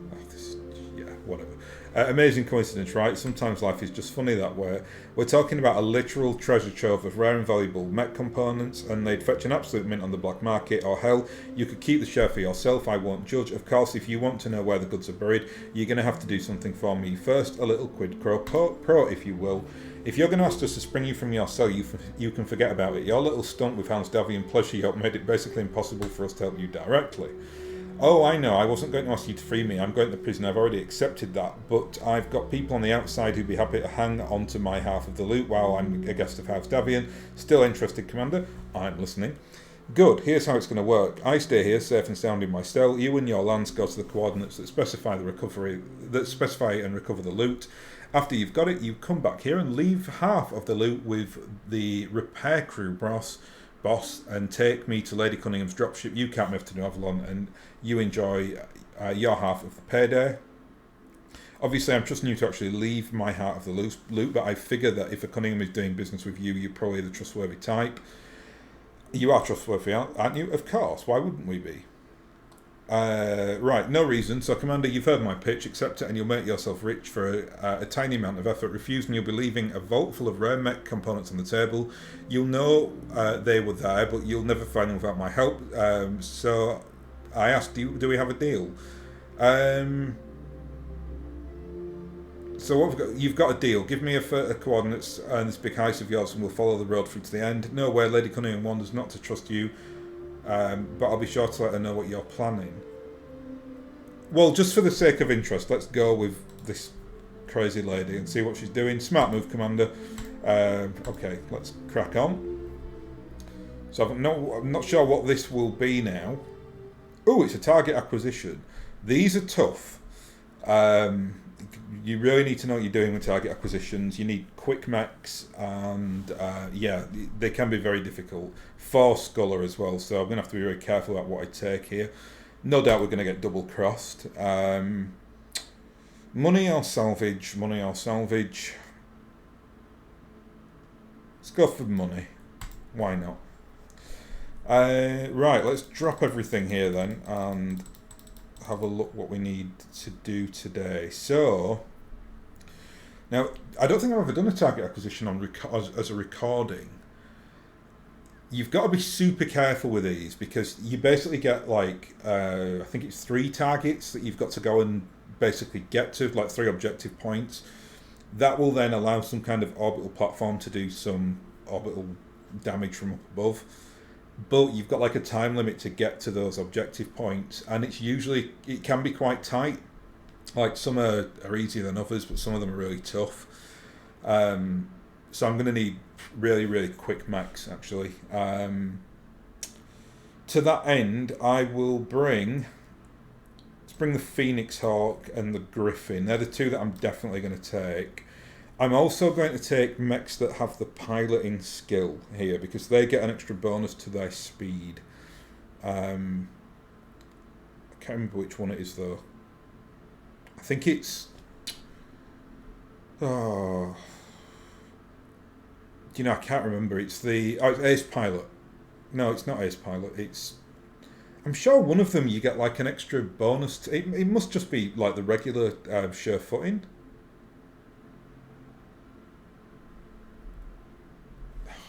[SPEAKER 1] Whatever. Amazing coincidence, right? Sometimes life is just funny that way. We're talking about a literal treasure trove of rare and valuable mech components, and they'd fetch an absolute mint on the black market, or hell, you could keep the share for yourself. I won't judge. Of course, if you want to know where the goods are buried, you're going to have to do something for me first. A little quid pro, if you will. If you're going to ask us to spring you from your cell, you can forget about it. Your little stunt with Hans Davian Pleasure Yacht made it basically impossible for us to help you directly. Oh, I know, I wasn't going to ask you to free me. I'm going to prison. I've already accepted that. But I've got people on the outside who'd be happy to hang on to my half of the loot while I'm a guest of House Davian. Still interested, Commander? I'm listening. Good, here's how it's going to work. I stay here, safe and sound in my cell. You and your lance go to the coordinates that specify and recover the loot. After you've got it, you come back here and leave half of the loot with the repair crew boss, and take me to Lady Cunningham's dropship. You can't move to New Avalon, and you enjoy your half of the payday. Obviously, I'm trusting you to actually leave my half of the loot, but I figure that if a Cunningham is doing business with you, you're probably the trustworthy type. You are trustworthy, aren't you? Of course. Why wouldn't we be? Right, no reason. So, Commander, you've heard my pitch. Accept it and you'll make yourself rich for a tiny amount of effort. Refuse and you'll be leaving a vault full of rare mech components on the table. You'll know they were there, but you'll never find them without my help. So, I asked, do we have a deal? So what you've got a deal. Give me a coordinates and this big heist of yours, and we'll follow the road through to the end. No way, Lady Cunningham wanders not to trust you, but I'll be sure to let her know what you're planning. Well, just for the sake of interest, let's go with this crazy lady and see what she's doing. Smart move, Commander. Okay, let's crack on. So I'm not sure what this will be now. Oh, it's a target acquisition. These are tough. You really need to know what you're doing with target acquisitions. You need quick mechs, and yeah, they can be very difficult. 4 Sculler as well, so I'm going to have to be very careful about what I take here. No doubt we're going to get double crossed. Money or salvage? Money or salvage? Let's go for money. Why not? Right, let's drop everything here then and have a look what we need to do today. So, now, I don't think I've ever done a target acquisition on as a recording. You've got to be super careful with these because you basically get like, I think it's 3 targets that you've got to go and basically get to, like 3 objective points. That will then allow some kind of orbital platform to do some orbital damage from up above. But you've got like a time limit to get to those objective points, and it can be quite tight. Like some are easier than others, but some of them are really tough. So I'm going to need really, really quick mechs, actually. To that end, I will bring the Phoenix Hawk and the Griffin. They're the 2 that I'm definitely going to take. I'm also going to take mechs that have the piloting skill here because they get an extra bonus to their speed. I can't remember which one it is though. I think it's... Oh... You know, I can't remember. It's the... Oh, it's Ace Pilot. No, it's not Ace Pilot. It's... I'm sure one of them you get like an extra bonus. It must just be like the regular sure footing.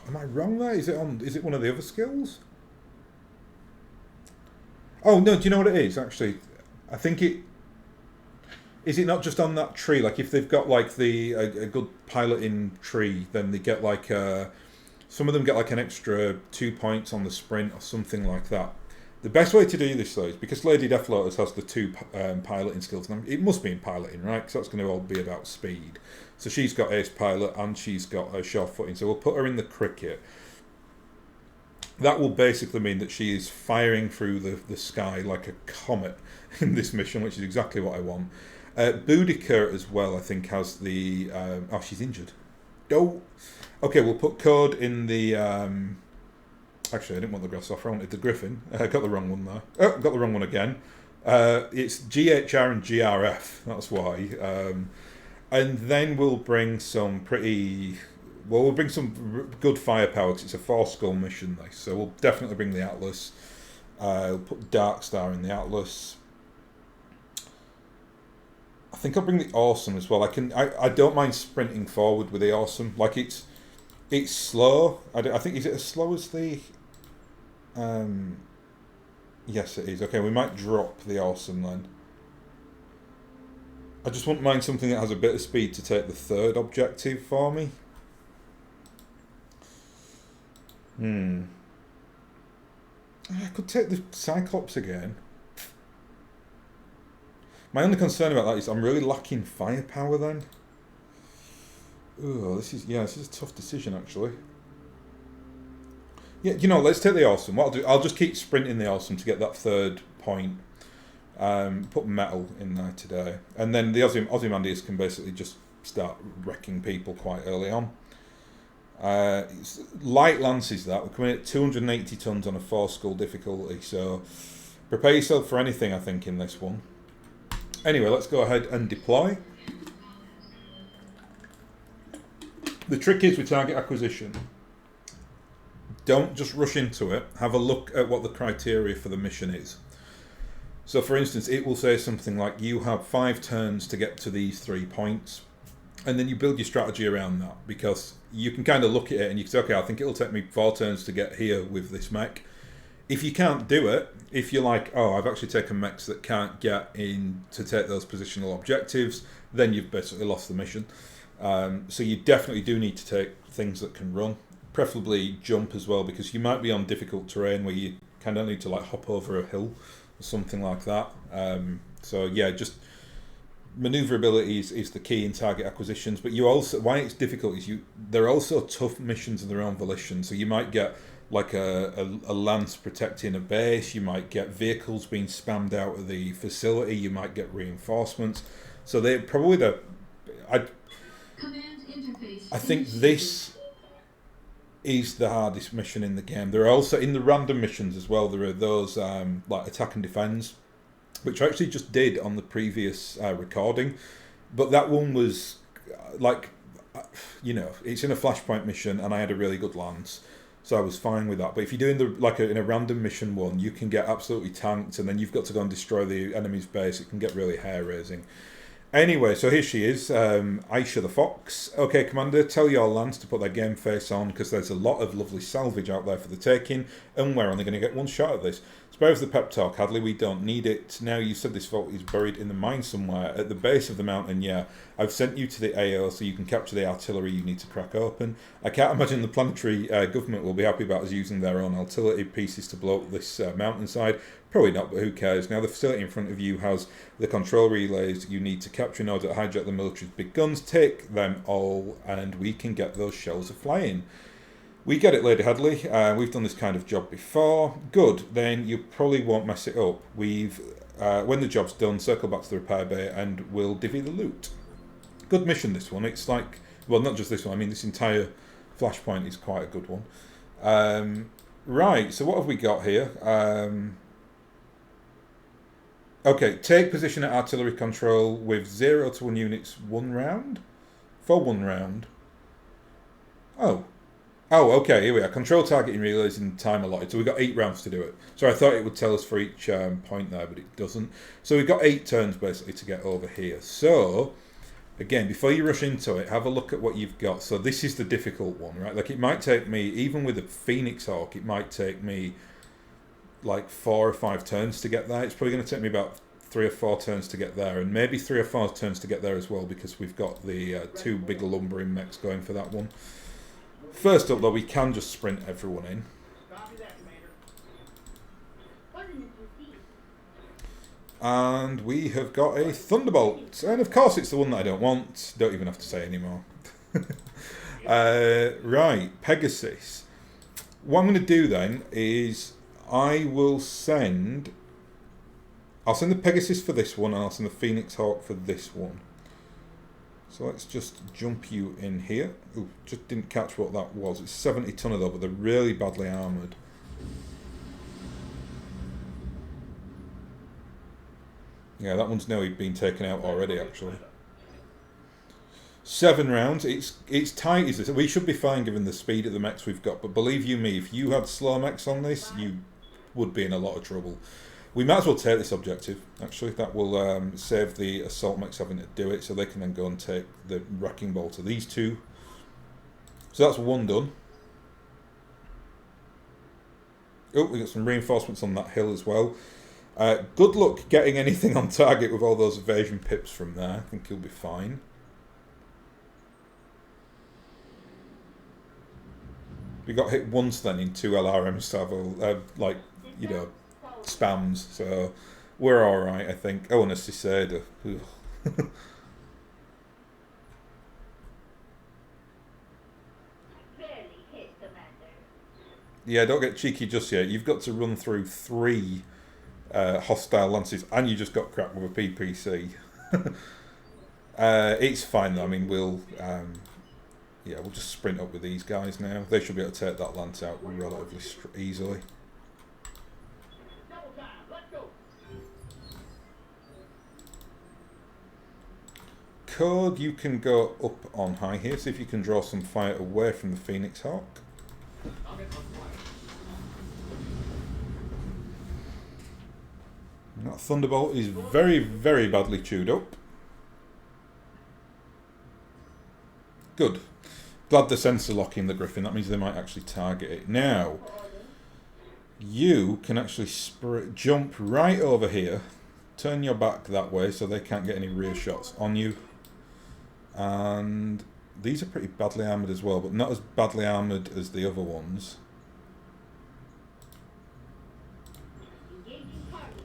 [SPEAKER 1] Am I wrong there? Is it one of the other skills? Oh no, do you know what it is actually? I think it... Is it not just on that tree? Like if they've got like a good piloting tree, then they get like some of them get like an extra 2 points on the sprint or something like that. The best way to do this though is because Lady Death Lotus has the 2 piloting skills, and it must be in piloting, right? Because that's going to all be about speed. So she's got Ace Pilot and she's got sure footing. So we'll put her in the cricket. That will basically mean that she is firing through the sky like a comet in this mission, which is exactly what I want. Boudica as well, I think, has the... oh, she's injured. Oh! Okay, we'll put Code in the... Actually, I didn't want the Grasshopper, I wanted the Griffin. I got the wrong one there. Oh, got the wrong one again. It's GHR and GRF, that's why. And then we'll bring some pretty... Well, we'll bring some good firepower, because it's a 4-skull mission, so we'll definitely bring the Atlas. We'll put Dark Star in the Atlas. I think I'll bring the Awesome as well. I don't mind sprinting forward with the Awesome. Like it's slow. I think, is it as slow as the... Yes, it is. Okay, we might drop the Awesome then. I just wouldn't mind something that has a bit of speed to take the 3rd objective for me. I could take the Cyclops again. My only concern about that is I'm really lacking firepower then. Oh, this is a tough decision actually. Yeah, let's take the Awesome. What I'll do, I'll just keep sprinting the Awesome to get that 3rd point. Put Metal in there today. And then the Ozymandias can basically just start wrecking people quite early on. Light Lances that. We're coming at 280 tons on a 4-skull difficulty, so prepare yourself for anything, I think, in this one. Anyway, let's go ahead and deploy. The trick is with target acquisition, don't just rush into it. Have a look at what the criteria for the mission is. So for instance, it will say something like you have 5 turns to get to these 3 points, and then you build your strategy around that, because you can kind of look at it and you can say, okay, I think it'll take me 4 turns to get here with this mech. if you can't do it, if you're like, oh, I've actually taken mechs that can't get in to take those positional objectives, then you've basically lost the mission. So you definitely do need to take things that can run, preferably jump as well, because you might be on difficult terrain where you kind of need to like hop over a hill or something like that. So yeah, just maneuverability is the key in target acquisitions. But you also, why it's difficult is they're also tough missions of their own volition. So you might get like a lance protecting a base, you might get vehicles being spammed out of the facility, you might get reinforcements. So they're probably
[SPEAKER 5] Command interface.
[SPEAKER 1] I think this is the hardest mission in the game. There are also, in the random missions as well, there are those like attack and defense, which I actually just did on the previous recording. But that one was like, you know, it's in a Flashpoint mission and I had a really good lance. So I was fine with that. But if you're doing in a random mission one, you can get absolutely tanked and then you've got to go and destroy the enemy's base. It can get really hair-raising. Anyway, so here she is, Aisha the Fox. Okay, Commander, tell your Lance to put their game face on because there's a lot of lovely salvage out there for the taking and we're only going to get one shot at this. Spare us the pep talk, Hadley, we don't need it. Now, you said this vault is buried in the mine somewhere. At the base of the mountain, yeah. I've sent you to the AO so you can capture the artillery you need to crack open. I can't imagine the planetary government will be happy about us using their own artillery pieces to blow up this mountainside. Probably not, but who cares? Now the facility in front of you has the control relays you need to capture in order to hijack the military's big guns. Take them all and we can get those shells a-flying. We get it, Lady Hadley. We've done this kind of job before. Good, then you probably won't mess it up. When the job's done, circle back to the repair bay and we'll divvy the loot. Good mission, this one. It's like, well, not just this one, I mean this entire Flashpoint is quite a good one. Right, so what have we got here? Okay, take position at artillery control with 0 to 1 units 1 round? For 1 round. Oh, okay, here we are. Control targeting relays in time allotted. So we've got 8 rounds to do it. So I thought it would tell us for each point there, but it doesn't. So we've got 8 turns basically to get over here. So, again, before you rush into it, have a look at what you've got. So this is the difficult one, right? Like it might take me, even with a Phoenix Hawk, it might take me like 4 or 5 turns to get there. It's probably going to take me about 3 or 4 turns to get there, and maybe 3 or 4 turns to get there as well, because we've got the 2 big lumbering mechs going for that one. First up, though, we can just sprint everyone in.
[SPEAKER 2] Copy that, Commander.
[SPEAKER 5] Ordnance received.
[SPEAKER 1] And we have got a Thunderbolt. And of course it's the one that I don't want. Don't even have to say anymore. Right, Pegasus. What I'm going to do then is I'll send the Pegasus for this one and I'll send the Phoenix Hawk for this one. So let's just jump you in here. Ooh, just didn't catch what that was. It's 70 tonner though, but they're really badly armoured. Yeah, that one's nearly been taken out already, actually. 7 rounds. It's tight, is this? We should be fine given the speed of the mechs we've got, but believe you me, if you had slow mechs on this, you would be in a lot of trouble. We might as well take this objective, actually. That will save the assault mechs having to do it, so they can then go and take the wrecking ball to these 2. So that's 1 done. Oh, we got some reinforcements on that hill as well. Good luck getting anything on target with all those evasion pips from there. I think you'll be fine. We got hit once then in 2 LRM Savo, like, you know, spams, so we're alright, I think. Oh, and a Cicada.
[SPEAKER 5] Barely hit, Commander.
[SPEAKER 1] Yeah, don't get cheeky just yet. You've got to run through 3 hostile lances, and you just got cracked with a PPC. It's fine though. I mean, we'll just sprint up with these guys now. They should be able to take that lance out relatively easily.
[SPEAKER 2] Double time. Let's go.
[SPEAKER 1] Code, you can go up on high here. See if you can draw some fire away from the Phoenix Hawk.
[SPEAKER 3] I'll get my flight.
[SPEAKER 1] That Thunderbolt is very, very badly chewed up. Good. Glad the sensor locking the Griffin. That means they might actually target it. Now, You can actually jump right over here, turn your back that way so they can't get any rear shots on you. And these are pretty badly armoured as well, but not as badly armoured as the other ones.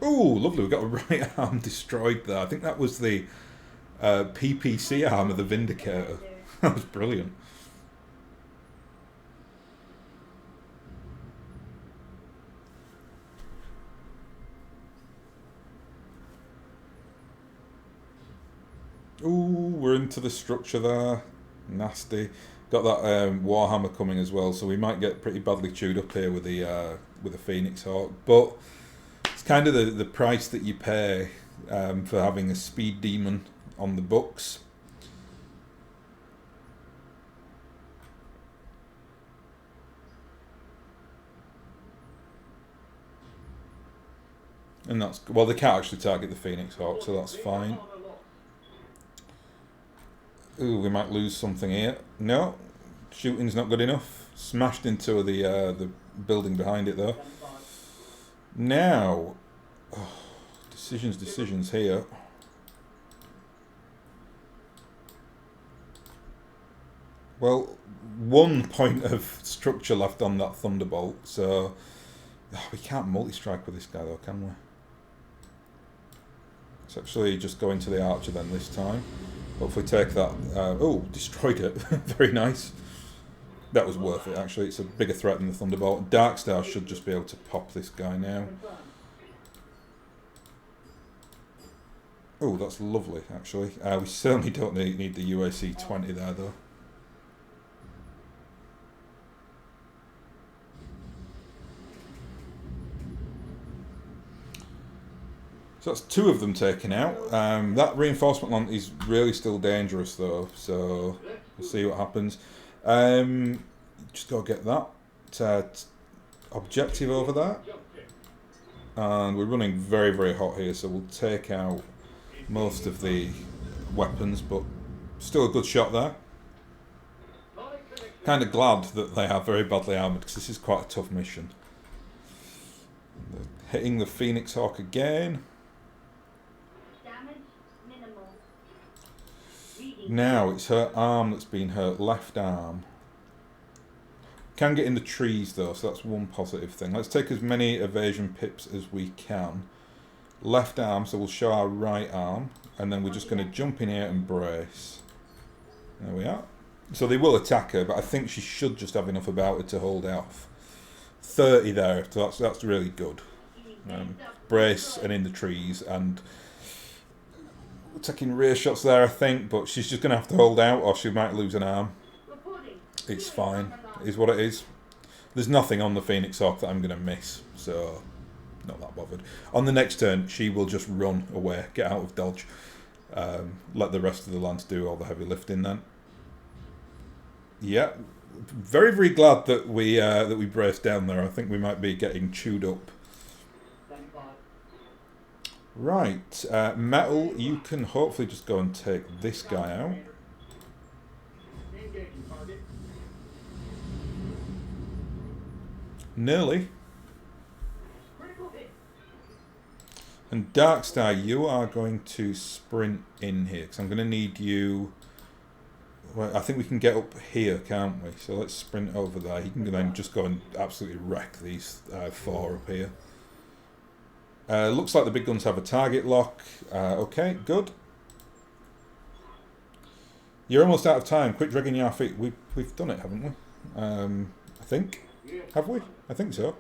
[SPEAKER 1] Oh, lovely, we got a right arm destroyed there. I think that was the PPC arm of the Vindicator. That was brilliant. Ooh, we're into the structure there. Nasty. Got that Warhammer coming as well, so we might get pretty badly chewed up here with the Phoenix Hawk. But it's kind of the price that you pay for having a speed demon on the books. And that's, well, they can't actually target the Phoenix Hawk, so that's fine. Ooh, we might lose something here. No, shooting's not good enough. Smashed into the building behind it though. Now, decisions here. Well, 1 point of structure left on that Thunderbolt, so we can't multi-strike with this guy though, can we? Let's actually just go into the Archer then this time. Hopefully take that. Oh, destroyed it. Very nice. That was worth it actually. It's a bigger threat than the Thunderbolt. Darkstar should just be able to pop this guy now. Oh, that's lovely actually. We certainly don't need the UAC 20 there though. So that's 2 of them taken out. That reinforcement line is really still dangerous though, so we'll see what happens. Just gotta get that objective over there. And we're running very, very hot here, so we'll take out most of the weapons, but still a good shot there. Kind of glad that they are very badly armoured, because this is quite a tough mission. Hitting the Phoenix Hawk again. Now it's her arm that's been hurt, left arm. Can get in the trees though, so that's one positive thing. Let's take as many evasion pips as we can. Left arm, so we'll show our right arm, and then we're just going to jump in here and brace. There we are. So they will attack her, but I think she should just have enough about her to hold off. 30 there, so that's really good. Brace and in the trees, and taking rear shots there, I think, but she's just going to have to hold out or she might lose an arm. It's fine. It is what it is. There's nothing on the Phoenix Hawk that I'm going to miss, so not that bothered. On the next turn, she will just run away, get out of dodge. Let the rest of the Lance do all the heavy lifting then. Yeah, very, very glad that we braced down there. I think we might be getting chewed up. Right, Metal, you can hopefully just go and take this guy out. Nearly. And Darkstar, you are going to sprint in here, because I'm going to need you. Well, I think we can get up here, can't we? So let's sprint over there. You can then just go and absolutely wreck these 4 up here. Looks like the big guns have a target lock. Okay, good. You're almost out of time. Quit dragging your feet. We've done it, haven't we? I think. Have we? I think so.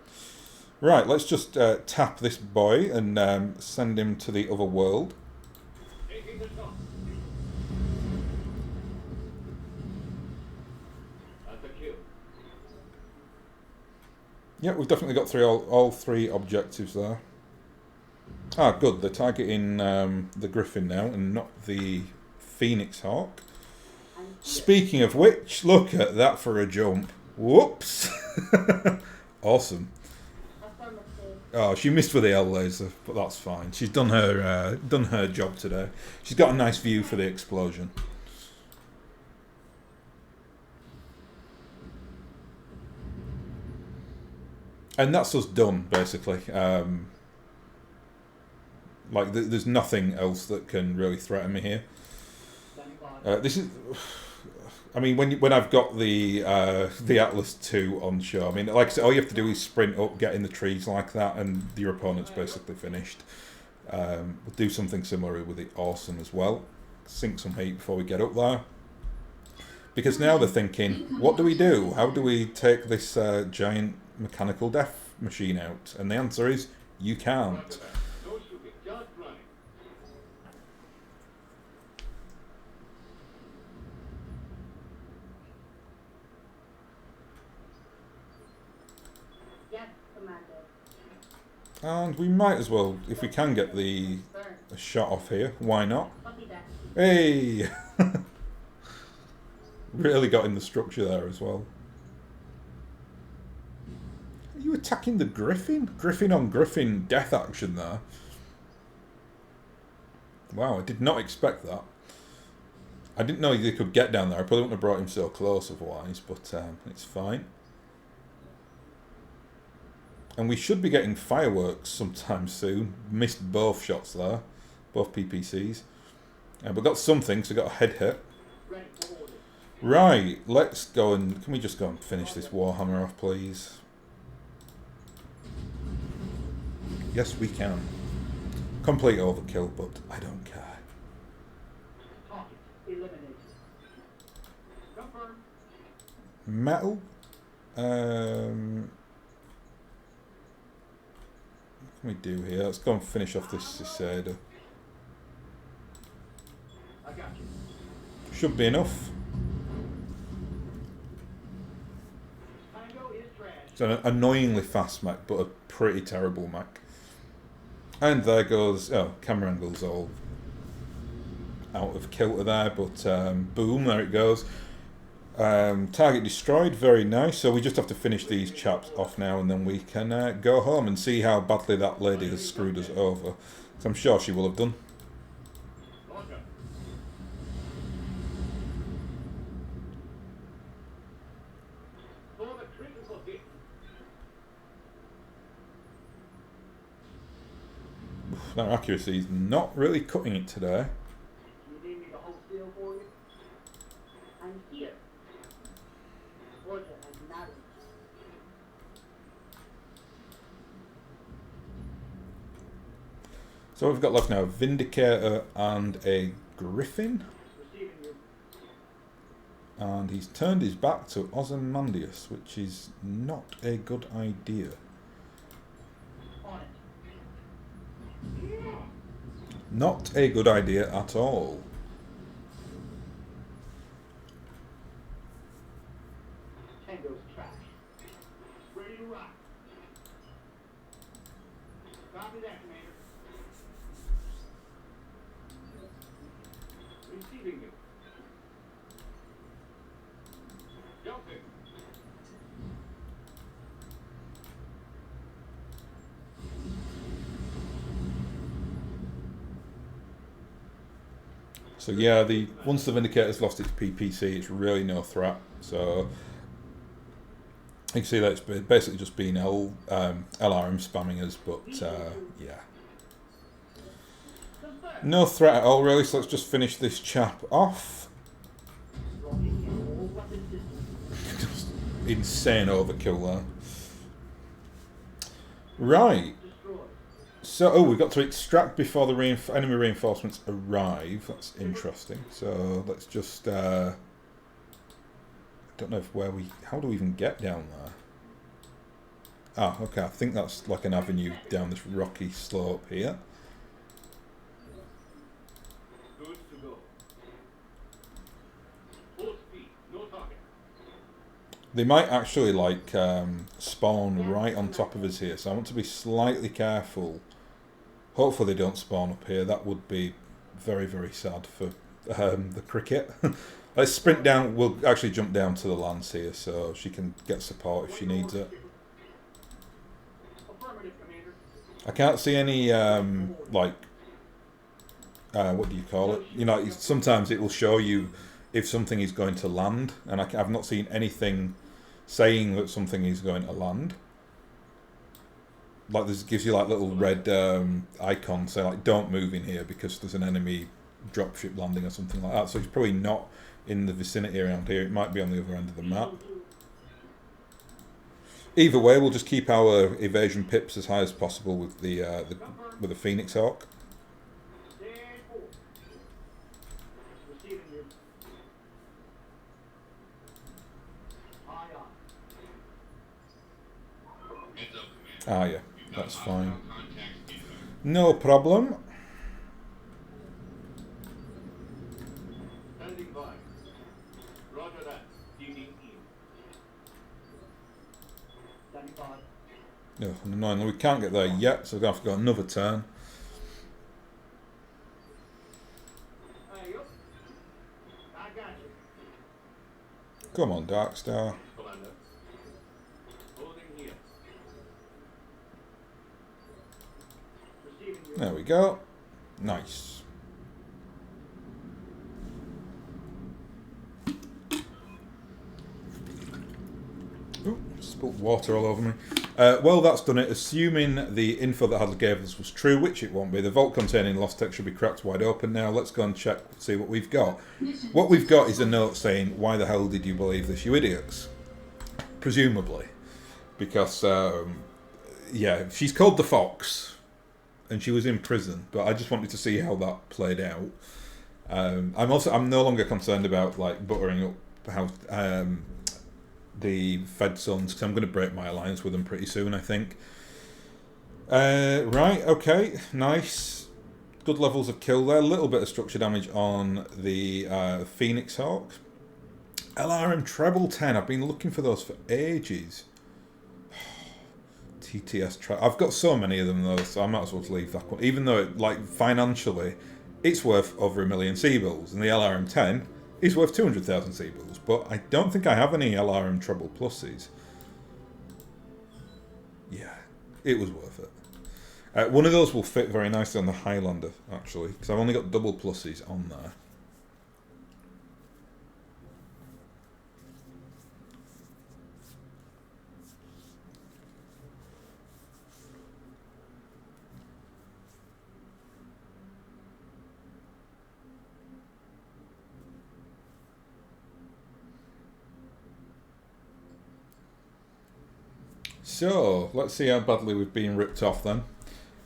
[SPEAKER 1] Right, let's just tap this boy and send him to the other world. Yeah, we've definitely got all 3 objectives there. Ah, good. They're targeting the Griffin now and not the Phoenix Hawk. Speaking of which, look at that for a jump. Whoops. Awesome. Oh, she missed with the L laser, but that's fine. She's done her job today. She's got a nice view for the explosion. And that's us done, basically. Like, there's nothing else that can really threaten me here. This is... I mean, when I've got the Atlas 2 on show, I mean, like I said, all you have to do is sprint up, get in the trees like that, and your opponent's basically finished. We'll do something similar with the Awesome as well. Sink some heat before we get up there. Because now they're thinking, what do we do? How do we take this giant mechanical death machine out? And the answer is, you can't.
[SPEAKER 3] No shooting, just running.
[SPEAKER 5] Yes, Commander.
[SPEAKER 1] And we might as well, if we can get the a shot off here, why not?
[SPEAKER 5] Copy that.
[SPEAKER 1] Hey! Really got in the structure there as well. Are you attacking the Griffin? Griffin on Griffin death action there. Wow, I did not expect that. I didn't know they could get down there. I probably wouldn't have brought him so close otherwise, but it's fine. And we should be getting fireworks sometime soon. Missed both shots there. Both PPCs. But got something, so got a head hit.
[SPEAKER 3] Ready for orders.
[SPEAKER 1] Right, let's go and... Can we just go and finish this Warhammer off, please? Yes, we can. Complete overkill, but I don't care.
[SPEAKER 2] Target eliminated.
[SPEAKER 3] Confirm.
[SPEAKER 1] Metal? What can we do here? Let's go and finish off this Cicada.
[SPEAKER 3] I got you.
[SPEAKER 1] Should be enough.
[SPEAKER 3] Tango is trash.
[SPEAKER 1] It's an annoyingly fast mech, but a pretty terrible mech. And there goes... Oh, camera angle's all out of kilter there, but boom, there it goes. Target destroyed, very nice. So we just have to finish these chaps off now, and then we can go home and see how badly that lady has screwed us over. So I'm sure she will have done.
[SPEAKER 3] Launcher. For the critical hit.
[SPEAKER 1] That accuracy is not really cutting it today.
[SPEAKER 2] You need me to hold still for you?
[SPEAKER 5] I'm here. Order acknowledged.
[SPEAKER 1] So we've got left now a Vindicator and a Griffin.
[SPEAKER 2] Receiving you.
[SPEAKER 1] And he's turned his back to Ozymandias, which is not a good idea.
[SPEAKER 2] On it.
[SPEAKER 1] Not a good idea at all.
[SPEAKER 2] Tango's trash.
[SPEAKER 3] Ready to rock. Copy that, Commander. Receiving you. Jumping.
[SPEAKER 1] So yeah, once the Vindicator's lost its PPC, it's really no threat. So you can see that it's basically just been LRM spamming us, but yeah. No threat at all really, so let's just finish this chap off.
[SPEAKER 2] Dropping in all weapon systems.
[SPEAKER 1] Just insane overkill there. Right.
[SPEAKER 2] Destroyed.
[SPEAKER 1] So, we've got to extract before the enemy reinforcements arrive. That's interesting. So, let's just... I don't know if how do we even get down there? Ah, okay, I think that's like an avenue down this rocky slope here.
[SPEAKER 3] Good to go. Full speed, no target.
[SPEAKER 1] They might actually, like, spawn right on top of us here, so I want to be slightly careful. Hopefully they don't spawn up here. That would be very, very sad for the cricket. Let's sprint down. We'll actually jump down to the lance here, so she can get support if she needs it.
[SPEAKER 2] Affirmative, Commander.
[SPEAKER 1] I can't see any, like, what do you call it? You know, sometimes it will show you if something is going to land, and I've not seen anything saying that something is going to land. like this gives you like little red icons say like don't move in here because there's an enemy dropship landing or something like that. So it's probably not in the vicinity around here. It might be on the other end of the map. Either way, we'll just keep our evasion pips as high as possible with the Phoenix Hawk.
[SPEAKER 2] Stand for. Receiving you. Aye, aye.
[SPEAKER 4] Heads up, Commander.
[SPEAKER 1] Ah, yeah,
[SPEAKER 4] You've got
[SPEAKER 1] that's
[SPEAKER 4] hostile
[SPEAKER 1] fine.
[SPEAKER 4] contacts inbound.
[SPEAKER 1] No problem.
[SPEAKER 3] Standing by. Roger that. Digging in.
[SPEAKER 2] Standing by.
[SPEAKER 1] No, annoyingly, we can't get there yet, so we're going to have to go another turn.
[SPEAKER 2] Hey, up. I got you.
[SPEAKER 1] Come on, Darkstar.
[SPEAKER 3] Commander. Holding here.
[SPEAKER 2] Receiving you.
[SPEAKER 1] There we go. Nice. Ooh, spilt water all over me. Well, that's done it. Assuming the info that Hadley gave us was true, which it won't be, the vault containing Lost Tech should be cracked wide open now. Let's go and check, see what we've got. What we've got is a note saying, "Why the hell did you believe this, you idiots?" Presumably. Because, yeah, she's called the Fox, and she was in prison, but I just wanted to see how that played out. I'm no longer concerned about, like, buttering up how... the Fed Sons, because I'm going to break my alliance with them pretty soon, I think. Right, okay, nice. Good levels of kill there. A little bit of structure damage on the Phoenix Hawk. LRM Treble 10, I've been looking for those for ages. TTS I've got so many of them though, so I might as well leave that one. Even though, like, financially, it's worth over 1 million Seabills, and the LRM 10 is worth 200,000 Seabills, but I don't think I have any LRM Treble Pluses. Yeah, it was worth it. One of those will fit very nicely on the Highlander, actually, because I've only got double pluses on there. So, let's see how badly we've been ripped off then.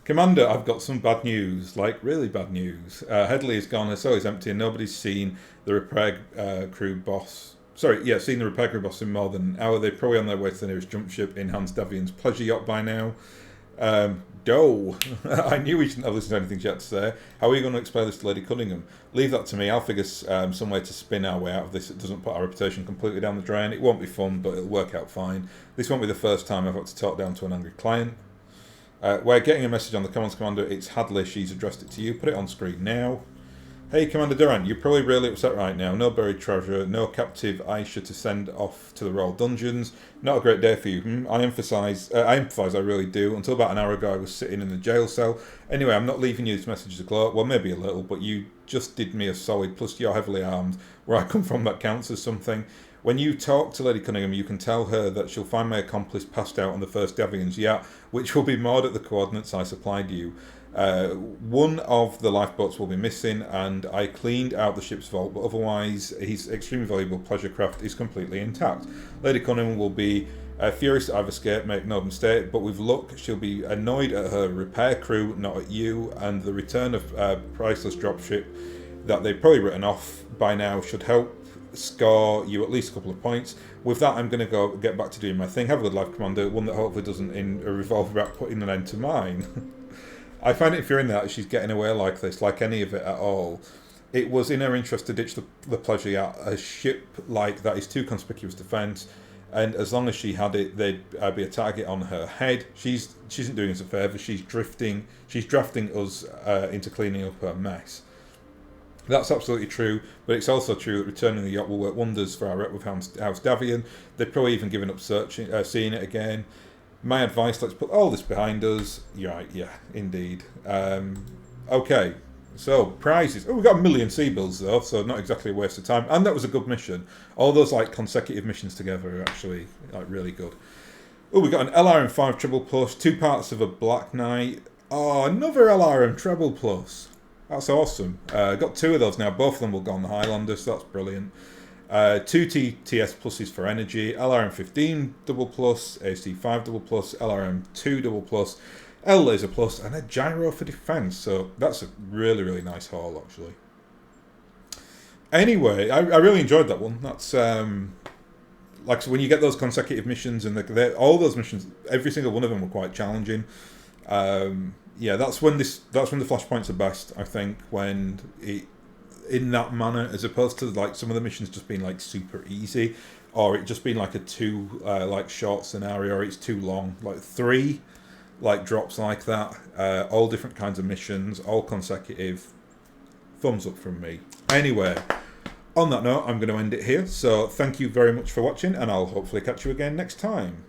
[SPEAKER 1] Commander, I've got some bad news, like really bad news. Headley is gone, so is empty, and nobody's seen the repair crew boss. Sorry, yeah, seen the repair crew boss in more than an hour. They're probably on their way to the nearest jump ship in Hans Davian's pleasure yacht by now. Doe. I knew we shouldn't have listened to anything she had to say. How are you going to explain this to Lady Cunningham? Leave that to me. I'll figure some way to spin our way out of this. It doesn't put our reputation completely down the drain. It won't be fun, but it'll work out fine. This won't be the first time I've had to talk down to an angry client. We're getting a message on the comms commander. It's Hadley. She's addressed it to you. Put it on screen now. Hey, Commander Durant, you're probably really upset right now. No buried treasure, no captive Aisha to send off to the Royal Dungeons. Not a great day for you. I empathise, I really do. Until about an hour ago, I was sitting in the jail cell. Anyway, I'm not leaving you this message to gloat. Well, maybe a little, but you just did me a solid. Plus, you're heavily armed. Where I come from, that counts as something. When you talk to Lady Cunningham, you can tell her that she'll find my accomplice passed out on the first Davian's yacht, which will be moored at the coordinates I supplied you. One of the lifeboats will be missing, and I cleaned out the ship's vault, but otherwise his extremely valuable pleasure craft is completely intact. Lady Cunningham will be furious that I've escaped, make no mistake, but with luck she'll be annoyed at her repair crew, not at you, and the return of priceless dropship that they've probably written off by now should help score you at least a couple of points. With that, I'm going to go get back to doing my thing. Have a good life, Commander, one that hopefully doesn't revolve about putting an end to mine. I find it infuriating that she's getting away like this, like any of it at all. It was in her interest to ditch the pleasure yacht. A ship like that is too conspicuous defence, and as long as she had it, there'd be a target on her head. She isn't doing us a favour. She's drafting us into cleaning up her mess. That's absolutely true, but it's also true that returning the yacht will work wonders for our rep with House Davian. They've probably even given up seeing it again. My advice, let's put all this behind us. You're right, yeah, indeed. Okay, so prizes. Oh, we got 1 million Seabills though, so not exactly a waste of time. And that was a good mission. All those like consecutive missions together are actually like really good. Oh, we got an LRM5 Treble Plus, 2 parts of a Black Knight. Oh, another LRM Treble Plus. That's awesome. Got 2 of those now. Both of them will go on the Highlander, so that's brilliant. 2 TS pluses for energy, LRM15 double plus, AC5 double plus, LRM2 double plus, L laser plus, and a gyro for defense. So that's a really, really nice haul, actually. Anyway, I really enjoyed that one. That's like, so when you get those consecutive missions, and all those missions, every single one of them were quite challenging. Yeah, that's when the flashpoints are best, I think, when it in that manner, as opposed to like some of the missions just being like super easy, or it just being like a too like short scenario, or it's too long. Like 3 like drops like that, all different kinds of missions, all consecutive. Thumbs up from me. Anyway, on that note, I'm going to end it here. So thank you very much for watching, and I'll hopefully catch you again next time.